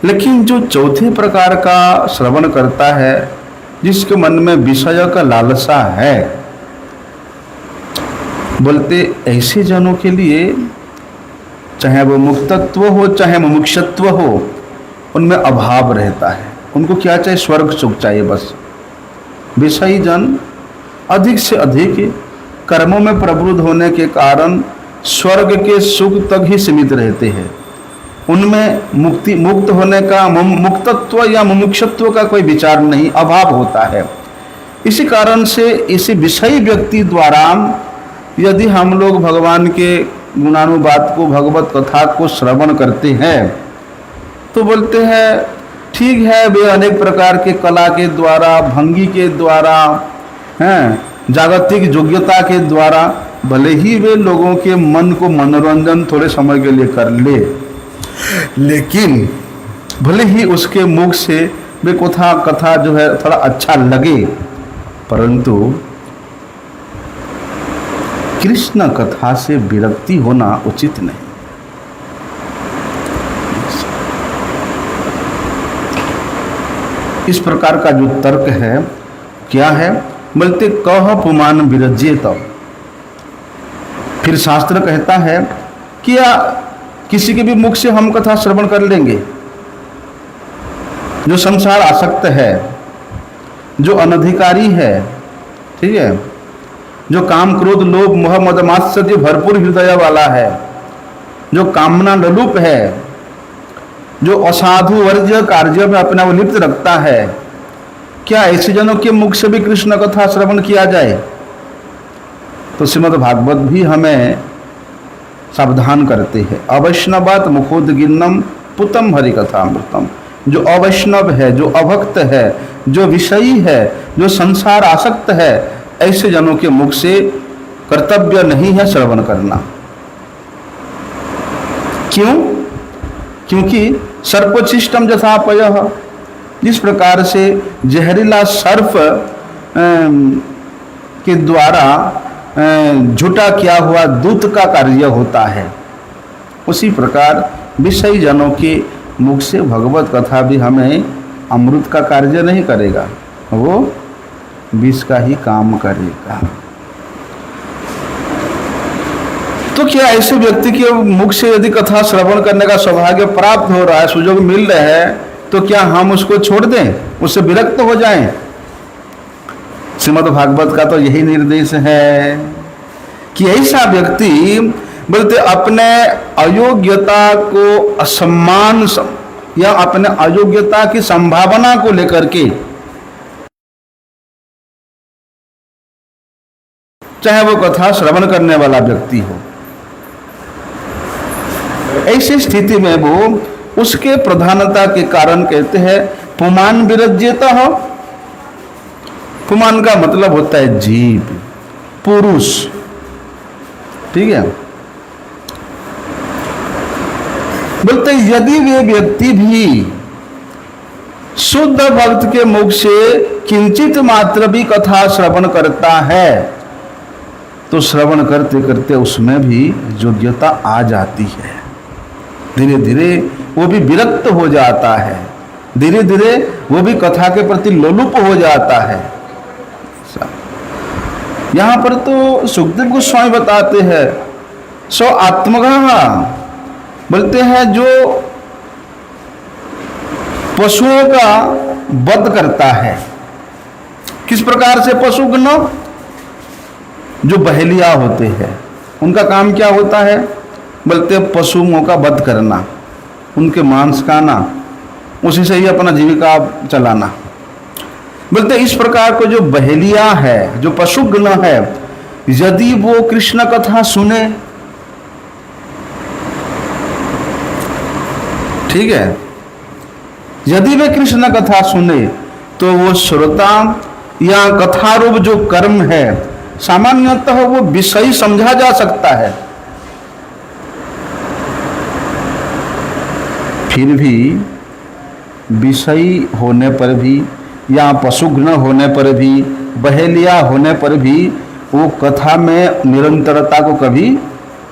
लेकिन जो चौथे प्रकार का श्रवण करता है, जिसके मन में विषय का लालसा है, बोलते ऐसे जनों के लिए चाहे वो मुक्तत्व हो चाहे मुमुक्षत्व हो, उनमें अभाव रहता है। उनको क्या चाहिए? स्वर्ग सुख चाहिए बस। विषयी जन अधिक से अधिक कर्मों में प्रवृत्त होने के कारण स्वर्ग के सुख तक ही सीमित रहते हैं। उनमें मुक्त होने का, मुक्तत्व या मुमुक्षत्व का कोई विचार नहीं, अभाव होता है। इसी कारण से इसी विषयी व्यक्ति द्वारा यदि हम लोग भगवान के गुणानुवाद को, भगवत कथा को श्रवण करते हैं तो बोलते हैं ठीक है, वे अनेक प्रकार के कला के द्वारा, भंगी के द्वारा, हैं, जागतिक योग्यता के द्वारा भले ही वे लोगों के मन को मनोरंजन थोड़े समय के लिए कर ले, लेकिन भले ही उसके मुख से वे कथा जो है थोड़ा अच्छा लगे, परंतु कृष्ण कथा से विरक्ति होना उचित नहीं। इस प्रकार का जो तर्क है क्या है, बोलते कह पुमान विरज्येत। फिर शास्त्र कहता है कि या किसी के भी मुख से हम कथा श्रवण कर लेंगे, जो संसार आसक्त है, जो अनधिकारी है, ठीक है, जो काम क्रोध लोभ मोह मद मात्सर्य भरपूर हृदय वाला है, जो कामना ललुप है, जो असाधु वर्ज्य कार्य में अपना वो लिप्त रखता है, क्या ऐसे जनों के मुख से भी कृष्ण कथा श्रवण किया जाए? तो श्रीमद् भागवत भी हमें सावधान करते हैं। अवैष्णवात मुखोद्गिन्नम पुतम हरि कथामृतम। जो अवैष्णव है, जो अभक्त है, जो विषयी है, जो संसार आसक्त है, ऐसे जनों के मुख से कर्तव्य नहीं है श्रवण करना। क्यों? क्योंकि सर्पोच्छिष्टम जथापयः, जिस प्रकार से जहरीला सर्प के द्वारा झूठा किया हुआ दूत का कार्य होता है, उसी प्रकार विषयी जनों के मुख से भगवत कथा भी हमें अमृत का कार्य नहीं करेगा, वो विष का ही काम करेगा। तो क्या ऐसे व्यक्ति के मुख से यदि कथा श्रवण करने का सौभाग्य प्राप्त हो रहा है, सुयोग मिल रहा है, तो क्या हम उसको छोड़ दें, उससे विरक्त हो जाएं? श्रीमद् भागवत का तो यही निर्देश है कि ऐसा व्यक्ति बोलते अपने अयोग्यता को असम्मान या अपने अयोग्यता की संभावना को लेकर के, चाहे वो कथा श्रवण करने वाला व्यक्ति हो, ऐसी स्थिति में वो उसके प्रधानता के कारण कहते हैं पुमान विरज्यता हो। पुमान का मतलब होता है जीव, पुरुष, ठीक है। बोलते यदि वे व्यक्ति भी शुद्ध भक्त के मुख से किंचित मात्र भी कथा श्रवण करता है, तो श्रवण करते करते उसमें भी योग्यता आ जाती है। धीरे धीरे वो भी विरक्त हो जाता है, धीरे धीरे वो भी कथा के प्रति लोलुप हो जाता है। यहां पर तो सुखदेव गोस्वामी बताते हैं सो आत्मगः, बोलते हैं जो पशुओं का वध करता है। किस प्रकार से पशुगण? जो बहेलिया होते हैं, उनका काम क्या होता है? बोलते पशुओं का वध करना, उनके मांस खाना, उसी से ही अपना जीविका चलाना। बोलते इस प्रकार को जो बहेलिया है, जो पशुगण है, यदि वो कृष्ण कथा सुने, ठीक है, यदि वे कृष्ण कथा सुने, तो वो श्रोता या कथारूप जो कर्म है सामान्यतः वो विषयी समझा जा सकता है। फिर भी विषयी होने पर भी या पशुघ्न होने पर भी, बहेलिया होने पर भी वो कथा में निरंतरता को कभी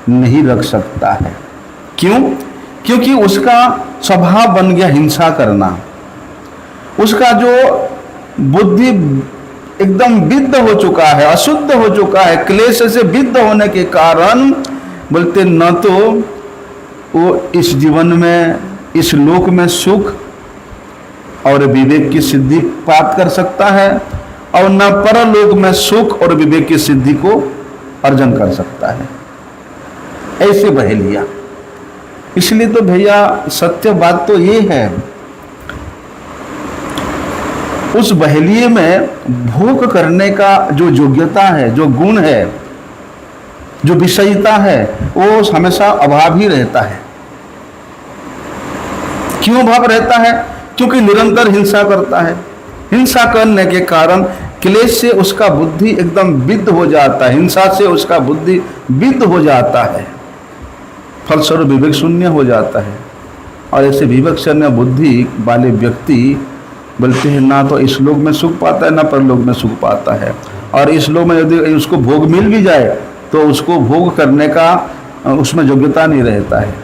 नहीं रख सकता है। क्यों? क्योंकि उसका स्वभाव बन गया हिंसा करना। उसका जो बुद्धि एकदम विद्ध हो चुका है, अशुद्ध हो चुका है, क्लेश से विद्ध होने के कारण बोलते न तो वो इस जीवन में, इस लोक में सुख और विवेक की सिद्धि प्राप्त कर सकता है, और न परलोक में सुख और विवेक की सिद्धि को अर्जन कर सकता है। ऐसे बहेलिया। इसलिए तो भैया सत्य बात तो ये है, उस बहेलिए में भोग करने का जो योग्यता है, जो गुण है, जो विषयता है, वो हमेशा अभाव ही रहता है। क्यों अभाव रहता है? क्योंकि निरंतर हिंसा करता है। हिंसा करने के कारण क्लेश से उसका बुद्धि एकदम विद्ध हो जाता है, हिंसा से उसका बुद्धि विद्ध हो जाता है, फलस्वरूप विवेक शून्य हो जाता है। और ऐसे विवेक शून्य बुद्धि वाले व्यक्ति बोलते हैं ना तो इस लोक में सुख पाता है ना परलोक में सुख पाता है। और इस लोक में यदि उसको भोग मिल भी जाए तो उसको भोग करने का उसमें योग्यता नहीं रहता है,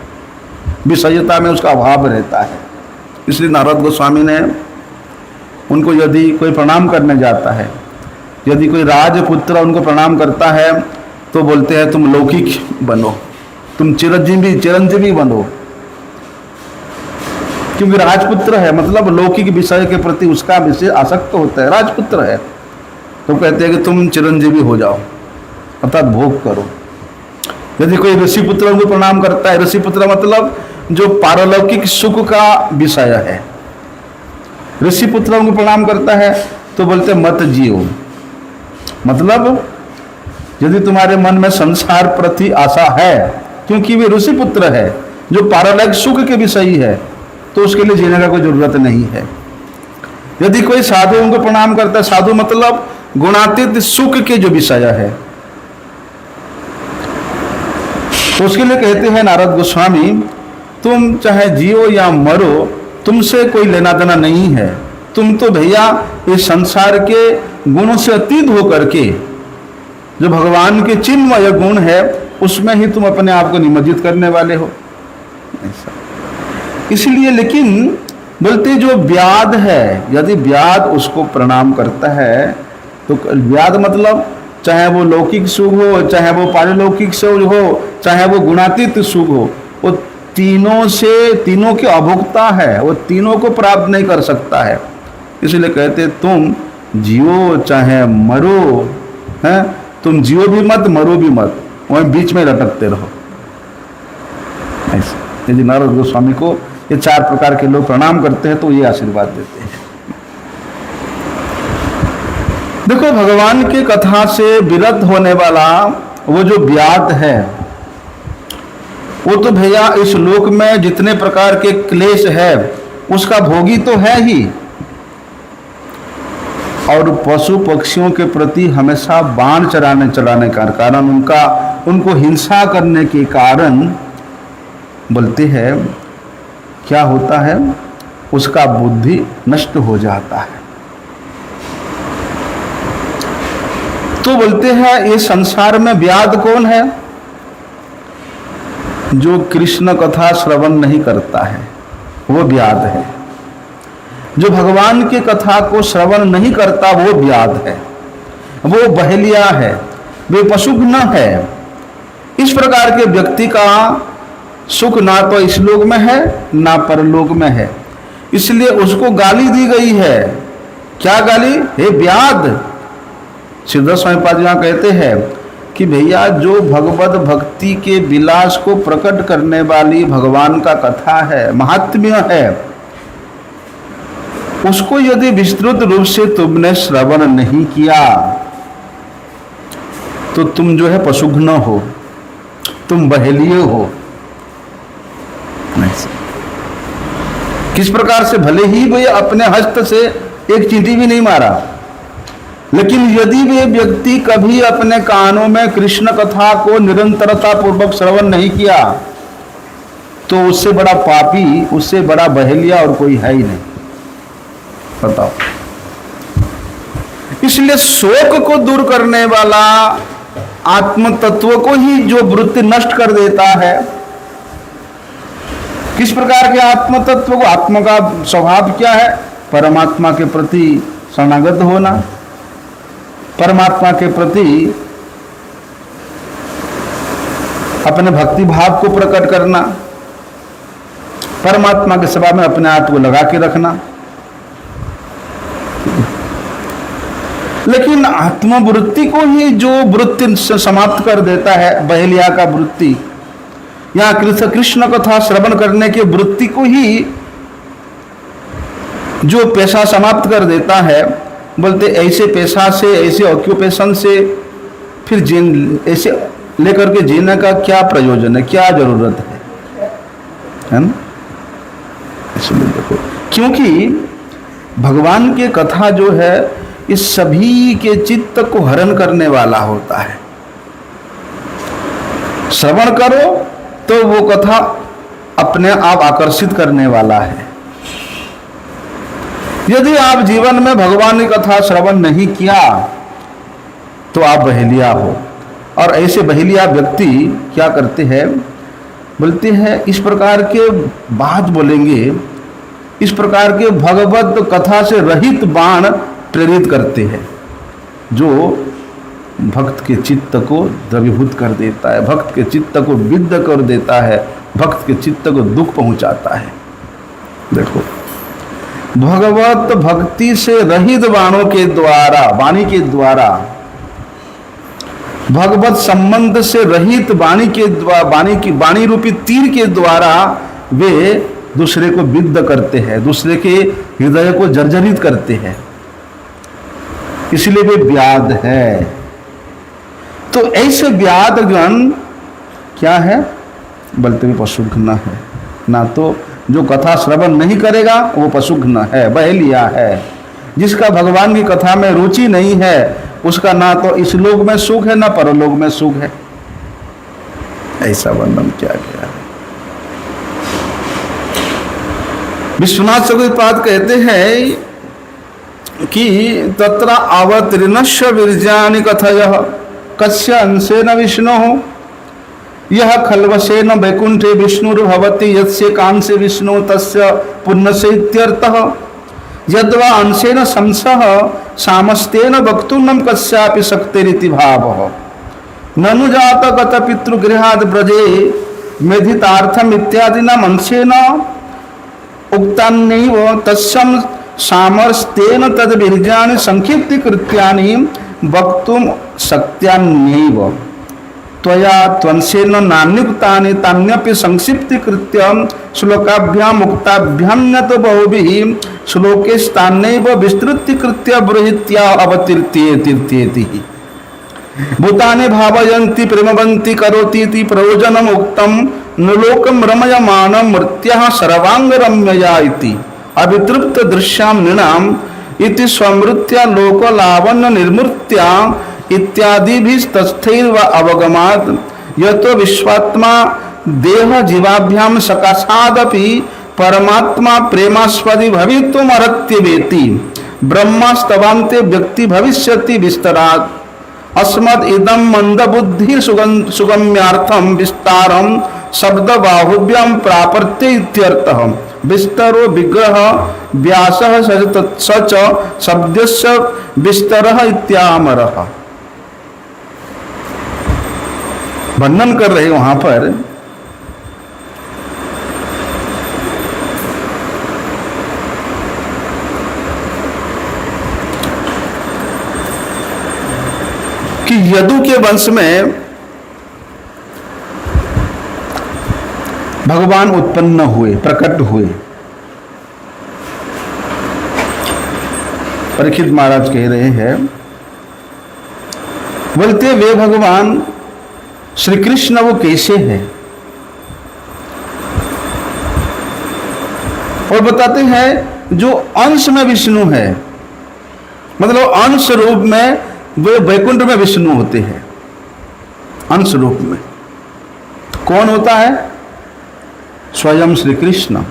विषयता में उसका अभाव रहता है। इसलिए नारद गोस्वामी ने उनको, यदि कोई प्रणाम करने जाता है, यदि कोई राजपुत्र उनको प्रणाम करता है तो बोलते हैं तुम लौकिक बनो, तुम चिरंजीवी बनो, क्योंकि राजपुत्र है, मतलब लौकिक विषय के प्रति उसका विशेष आसक्त होता है, राजपुत्र है। तो कहते हैं कि तुम चिरंजीवी हो जाओ, अर्थात भोग करो। यदि कोई ऋषिपुत्र उनको प्रणाम करता है, ऋषिपुत्र मतलब जो पारलौकिक सुख का विषय है, ऋषिपुत्र उनको प्रणाम करता है तो बोलते मत जियो, मतलब यदि तुम्हारे मन में संसार प्रति आशा है, क्योंकि वे ऋषिपुत्र है जो पारलौकिक सुख के विषयी है, तो उसके लिए जीने का कोई जरूरत नहीं है। यदि कोई साधु उनको प्रणाम करता है, साधु मतलब गुणातीत सुख के जो विषय है, तो उसके लिए कहते हैं नारद गोस्वामी, तुम चाहे जियो या मरो, तुमसे कोई लेना देना नहीं है। तुम तो भैया इस संसार के गुणों से अतीत होकर के जो भगवान के चिन्मय गुण है उसमें ही तुम अपने आप को निमज्जित करने वाले हो। इसलिए लेकिन बोलते जो व्याध है, यदि व्याध उसको प्रणाम करता है तो व्याध मतलब चाहे वो लौकिक सुख हो, चाहे वो पारलौकिक सुख हो, चाहे वो गुणातीत सुख हो, वो तीनों के अभोक्ता है, वो तीनों को प्राप्त नहीं कर सकता है। इसलिए कहते तुम जियो चाहे मरो, हैं, तुम जियो भी मत मरो भी मत, वहीं बीच में लटकते रहो। ऐसे यदि नारद गोस्वामी को ये 4 प्रकार के लोग प्रणाम करते हैं तो ये आशीर्वाद देते हैं। देखो भगवान की कथा से विरत होने वाला वो जो व्याध है, वो तो भैया इस लोक में जितने प्रकार के क्लेश है उसका भोगी तो है ही, और पशु पक्षियों के प्रति हमेशा बाण चलाने का कारण, उनको हिंसा करने के कारण बोलते हैं क्या होता है, उसका बुद्धि नष्ट हो जाता है। तो बोलते हैं ये संसार में व्याध कौन है? जो कृष्ण कथा श्रवण नहीं करता है वो व्याध है। जो भगवान की कथा को श्रवण नहीं करता वो व्याध है, वो बहेलिया है, वे पशुघ्न है। इस प्रकार के व्यक्ति का सुख ना तो इस लोक में है ना परलोक में है। इसलिए उसको गाली दी गई है। क्या गाली? हे व्याध। सिद्धेश्वर स्वामी पाद यहाँ कहते हैं कि भैया जो भगवत भक्ति के विलास को प्रकट करने वाली भगवान का कथा है, महात्म्य है, उसको यदि विस्तृत रूप से तुमने श्रवण नहीं किया तो तुम जो है पशुघ्न हो, तुम बहेलिए हो। किस प्रकार से? भले ही वे अपने हस्त से एक चींटी भी नहीं मारा, लेकिन यदि वे व्यक्ति कभी अपने कानों में कृष्ण कथा को निरंतरता पूर्वक श्रवण नहीं किया तो उससे बड़ा पापी, उससे बड़ा बहेलिया और कोई है ही नहीं। बताओ। इसलिए शोक को दूर करने वाला आत्म तत्व को ही जो वृत्ति नष्ट कर देता है, किस प्रकार के आत्म तत्व को? आत्मा का स्वभाव क्या है? परमात्मा के प्रति शरणागत होना, परमात्मा के प्रति अपने भक्ति भाव को प्रकट करना, परमात्मा के सेवा में अपने आप को लगा के रखना। लेकिन आत्मवृत्ति को ही जो वृत्ति से समाप्त कर देता है, बहेलिया का वृत्ति, या कृष्ण कथा श्रवण करने के वृत्ति को ही जो पेशा समाप्त कर देता है, बोलते ऐसे पेशा से, ऐसे ऑक्यूपेशन से फिर ऐसे लेकर के जीने का क्या प्रयोजन है, क्या जरूरत है ना? इसलिए देखो, क्योंकि भगवान की कथा जो है इस सभी के चित्त को हरण करने वाला होता है। श्रवण करो तो वो कथा अपने आप आकर्षित करने वाला है। यदि आप जीवन में भगवान की कथा श्रवण नहीं किया तो आप बहेलिया हो। और ऐसे बहेलिया व्यक्ति क्या करते हैं, बोलते हैं इस प्रकार के बात बोलेंगे, इस प्रकार के भगवत कथा से रहित बाण प्रेरित करते हैं, जो भक्त के चित्त को द्रवीभूत कर देता है, भक्त के चित्त को विद्ध कर देता है, भक्त के चित्त को दुख पहुंचाता है। देखो, भगवत भक्ति से रहित बाणों के द्वारा, वाणी के द्वारा, भगवत संबंध से रहित वाणी के द्वारा, वाणी रूपी तीर के द्वारा वे दूसरे को विद्ध करते हैं, दूसरे के हृदय को जर्जरित करते हैं, इसलिए वे व्याध है। तो ऐसे व्याध गण क्या है, बोलते भी पशुघ्न है। ना तो जो कथा श्रवण नहीं करेगा वो पशुघ्न है, बहेलिया है। जिसका भगवान की कथा में रुचि नहीं है उसका ना तो इस लोक में सुख है ना परलोक में सुख है। ऐसा वर्णन किया गया है। विश्वनाथ चक्रपाद कहते हैं कि तत्र अवतीर्णस्य वीर्यानि कथयः कस्य अंशेन विष्णुः यह खल्वशेन वैकुंठे विष्णुर्भवति यस्य कांसे विष्णु तस्य पुण्यस्य इत्यर्थः यद्वा अंशेन संसः सामस्तेन वक्तुं कस्यापि शक्तिरिति भावः ननु जातगत पितृगृहाद् ब्रजे मेधितार्थम इत्यादिना अंशेन उक्तान्नैव तस्यं सामस्तेन तद् वीर्याणि संक्षिप्तीकृत्यानि वक्तुं शक्यान्यैव त्वया त्वंशेन नान्युक्तानि तान्यपि संक्षिप्तीकृत्य श्लोकाभ्यां मुक्ताभ्यां न तो बहुभिः श्लोकेस्तान्नैव विस्तृतीकृत्य बृहत्या अवतीर्त्येति भूतानि भावयन्ति प्रेमवन्ति करोतीति प्रयोजनम् उक्तं नुलोकं रमयमानं मृत्याः सर्वाङ्गरम्यया इति अवितृप्त दृश्यां नृणाम् इति स्वमृत्या लोकलावण्य निर्मूर्त्या इत्यादि भी तस्थैर्व अवगमात् यतो विश्वात्मा देह जीवाभ्याम सकाशादपि परमात्मा प्रेमास्पदी भवितुम अर्हत्यवेति ब्रह्मस्तवान्ते व्यक्ति भविष्यति विस्तरात् अस्मद् इदं मंदबुद्धि सुगम्यार्थम विस्तारम शब्द बाहुव्यां प्रापर्ते इत्यर्थः विस्तरो विग्रह व्यासः सच शब्दस्य विस्तरः इत्यामरः। वर्णन कर रहे वहां पर कि यदु के वंश में भगवान उत्पन्न हुए, प्रकट हुए। परीक्षित महाराज कह रहे हैं, बोलते वे भगवान श्री कृष्ण वो कैसे हैं, और बताते हैं जो अंश में विष्णु है, मतलब अंश रूप में वे वैकुंठ में विष्णु होते हैं। अंश रूप में कौन होता है? स्वयं श्री कृष्ण।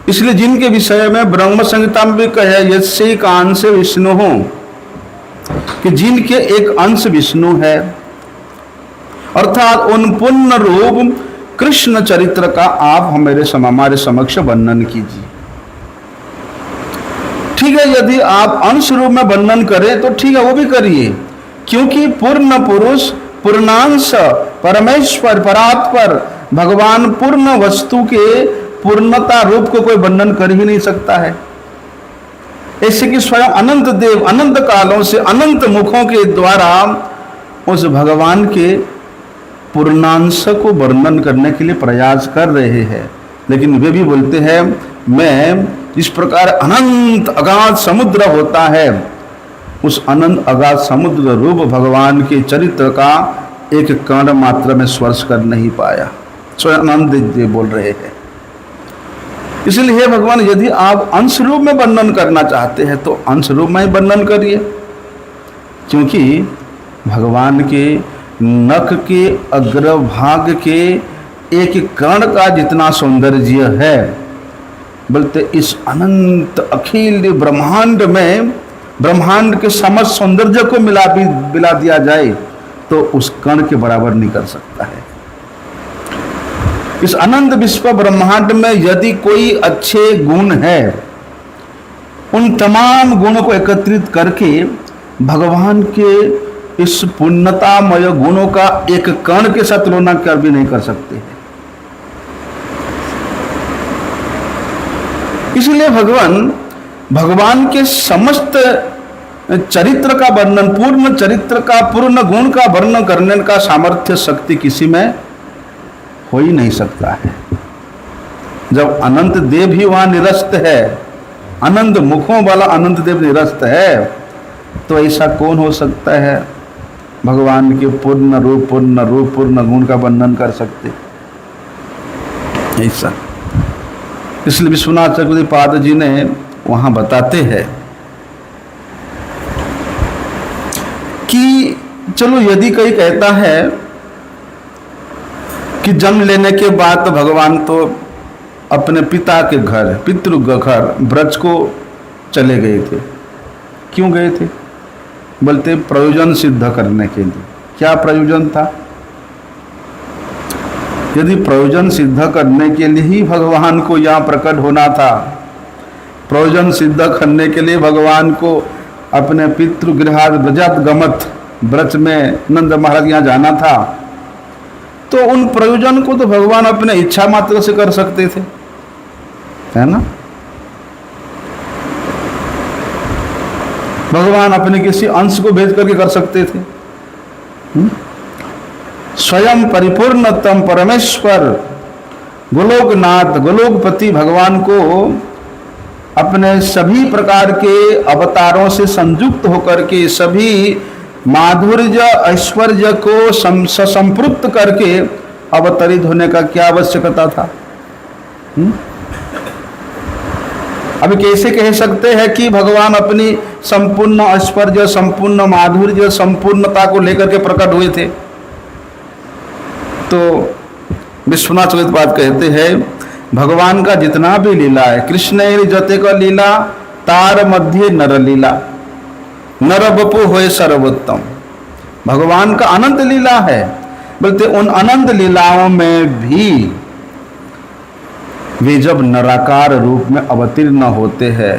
इसलिए जिनके विषय में ब्रह्म संहिता में भी कहे यस्य कांश विष्णु हो, कि जिनके एक अंश विष्णु है, अर्थात उन पूर्ण रूप कृष्ण चरित्र का आप हमारे समक्ष वर्णन कीजिए। ठीक है, यदि आप अंश रूप में वर्णन करें तो ठीक है, वो भी करिए, क्योंकि पूर्ण पुरुष, पूर्णांश, परमेश्वर, परात्पर भगवान पूर्ण वस्तु के पूर्णता रूप को कोई वर्णन कर ही नहीं सकता है। ऐसे कि स्वयं अनंत देव अनंत कालों से अनंत मुखों के द्वारा उस भगवान के पूर्णांश को वर्णन करने के लिए प्रयास कर रहे हैं, लेकिन वे भी बोलते हैं मैं इस प्रकार अनंत अगाध समुद्र होता है, उस अनंत अगाध समुद्र रूप भगवान के चरित्र का एक कण मात्र में स्पर्श कर नहीं पाया। स्वयं आनंद देव बोल रहे हैं। इसलिए हे भगवान, यदि आप अंश रूप में वर्णन करना चाहते हैं तो अंश रूप में ही वर्णन करिए, क्योंकि भगवान के नख के अग्रभाग के एक कण का जितना सौंदर्य है, बोलते इस अनंत अखिल ब्रह्मांड में ब्रह्मांड के समस्त सौंदर्य को मिला दिया जाए तो उस कण के बराबर नहीं कर सकता है। इस अनंत विश्व ब्रह्मांड में यदि कोई अच्छे गुण है, उन तमाम गुणों को एकत्रित करके भगवान के इस पुण्यतामय गुणों का एक कण के साथ तुलना कर भी नहीं कर सकते हैं। इसलिए भगवान के समस्त चरित्र का वर्णन, पूर्ण चरित्र का, पूर्ण गुण का वर्णन करने का सामर्थ्य शक्ति किसी में हो ही नहीं सकता है। जब अनंत देव ही वहां निरस्त है, अनंत मुखों वाला अनंत देव निरस्त है, तो ऐसा कौन हो सकता है भगवान के पूर्ण रूप पूर्ण गुण का वर्णन कर सकते? ऐसा इसलिए विश्वनाथ चक्रवर्ती पाद जी ने वहां बताते हैं कि चलो यदि कोई कहता है कि जन्म लेने के बाद तो भगवान तो अपने पिता के घर, पितृ घर ब्रज को चले गए थे। क्यों गए थे? बोलते प्रयोजन सिद्ध करने के लिए। क्या प्रयोजन था? यदि प्रयोजन सिद्ध करने के लिए ही भगवान को यहाँ प्रकट होना था, प्रयोजन सिद्ध करने के लिए भगवान को अपने पितृगृहाद ब्रजात गमत ब्रज में नंद महाराज यहाँ जाना था, तो उन प्रयोजन को तो भगवान अपने इच्छा मात्र से कर सकते थे, है ना। भगवान अपने किसी अंश को भेज करके कर सकते थे। स्वयं परिपूर्णतम परमेश्वर गोलोकनाथ गोलोकपति भगवान को अपने सभी प्रकार के अवतारों से संयुक्त होकर के सभी माधुर्य ऐश्वर्य को संपृक्त करके अवतरित होने का क्या आवश्यकता था? अभी कैसे कह सकते हैं कि भगवान अपनी संपूर्ण ऐश्वर्य, संपूर्ण माधुर्य, संपूर्णता को लेकर के प्रकट हुए थे? तो विश्वनाथ चक्रवर्ती पाद कहते हैं भगवान का जितना भी लीला है, कृष्ण जते का लीला तार मध्य नर लीला, नर बपु होए सर्वोत्तम। भगवान का अनंत लीला है, बोलते उन अनंत लीलाओं में भी वे जब नराकार रूप में अवतीर्ण होते हैं,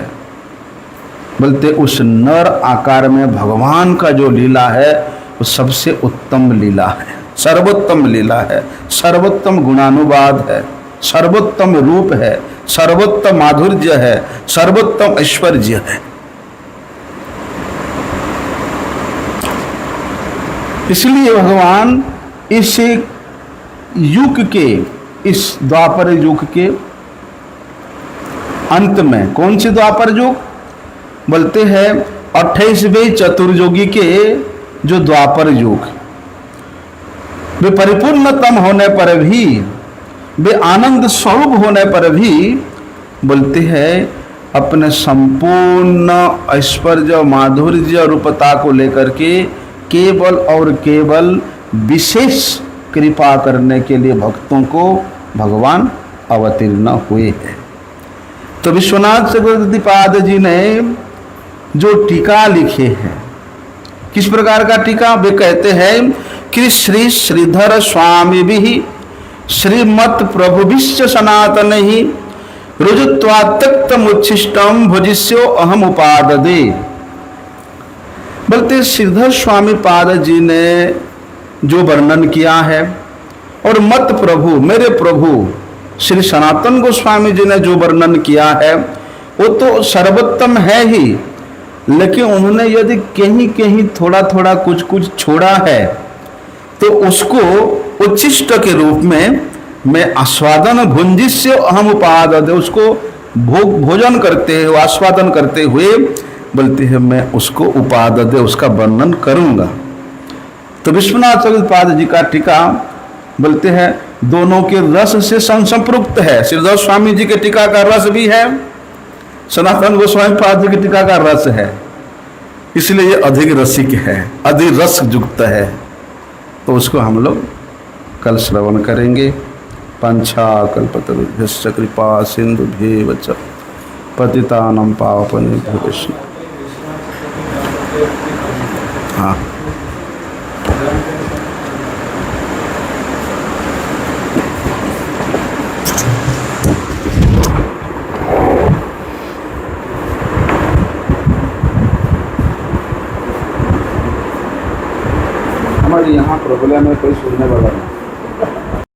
बोलते उस नर आकार में भगवान का जो लीला है वो सबसे उत्तम लीला है, सर्वोत्तम लीला है, सर्वोत्तम गुणानुवाद है, सर्वोत्तम रूप है, सर्वोत्तम माधुर्य है, सर्वोत्तम ऐश्वर्य है। इसलिए भगवान इस युग के, इस द्वापर युग के अंत में, कौन सी द्वापर युग? बोलते हैं 28वें चतुर्युगी के जो द्वापर युग, वे परिपूर्णतम होने पर भी, वे आनंद स्वरूप होने पर भी, बोलते हैं अपने संपूर्ण ऐश्वर्य माधुर्य रूपता को लेकर के केवल और केवल विशेष कृपा करने के लिए भक्तों को भगवान अवतीर्ण हुए हैं। तो विश्वनाथ चक्रवर्ती पाद जी ने जो टीका लिखे हैं, किस प्रकार का टीका? वे कहते हैं कि श्री श्रीधर स्वामी भी श्रीमत् प्रभुभिश्च सनातन ही रुजुत्वा त्यक्तमुच्छिष्टम भुजिष्यो अहम उपाददे। बोलते श्रीधर स्वामी पाद जी ने जो वर्णन किया है और मत प्रभु, मेरे प्रभु श्री सनातन गोस्वामी जी ने जो वर्णन किया है, वो तो सर्वोत्तम है ही, लेकिन उन्होंने यदि कहीं कहीं थोड़ा थोड़ा कुछ कुछ छोड़ा है तो उसको उच्छिष्ट के रूप में मैं आस्वादन भुंजिष्य अहम उपाद, उसको भोजन करते हुए आस्वादन करते हुए बोलते हैं मैं उसको उपादे उसका वर्णन करूंगा। तो विश्वनाथ चक्रपाद जी का टीका बोलते हैं दोनों के रस से संप्रयुक्त है। श्रीधर स्वामी जी के टीका का रस भी है, सनातन गोस्वामी पाद जी के टीका का रस है, इसलिए ये अधिक रसिक है, अधिक रस युक्त है। तो उसको हम लोग कल श्रवण करेंगे। पंछा कल्पतरुभ्यश्च कृपा सिंधुभ्येव च पतितानां पावनेभ्यो वैष्णवेभ्यो। हाँ हमारे यहाँ प्रॉब्लम है, कोई सुनने वाला नहीं।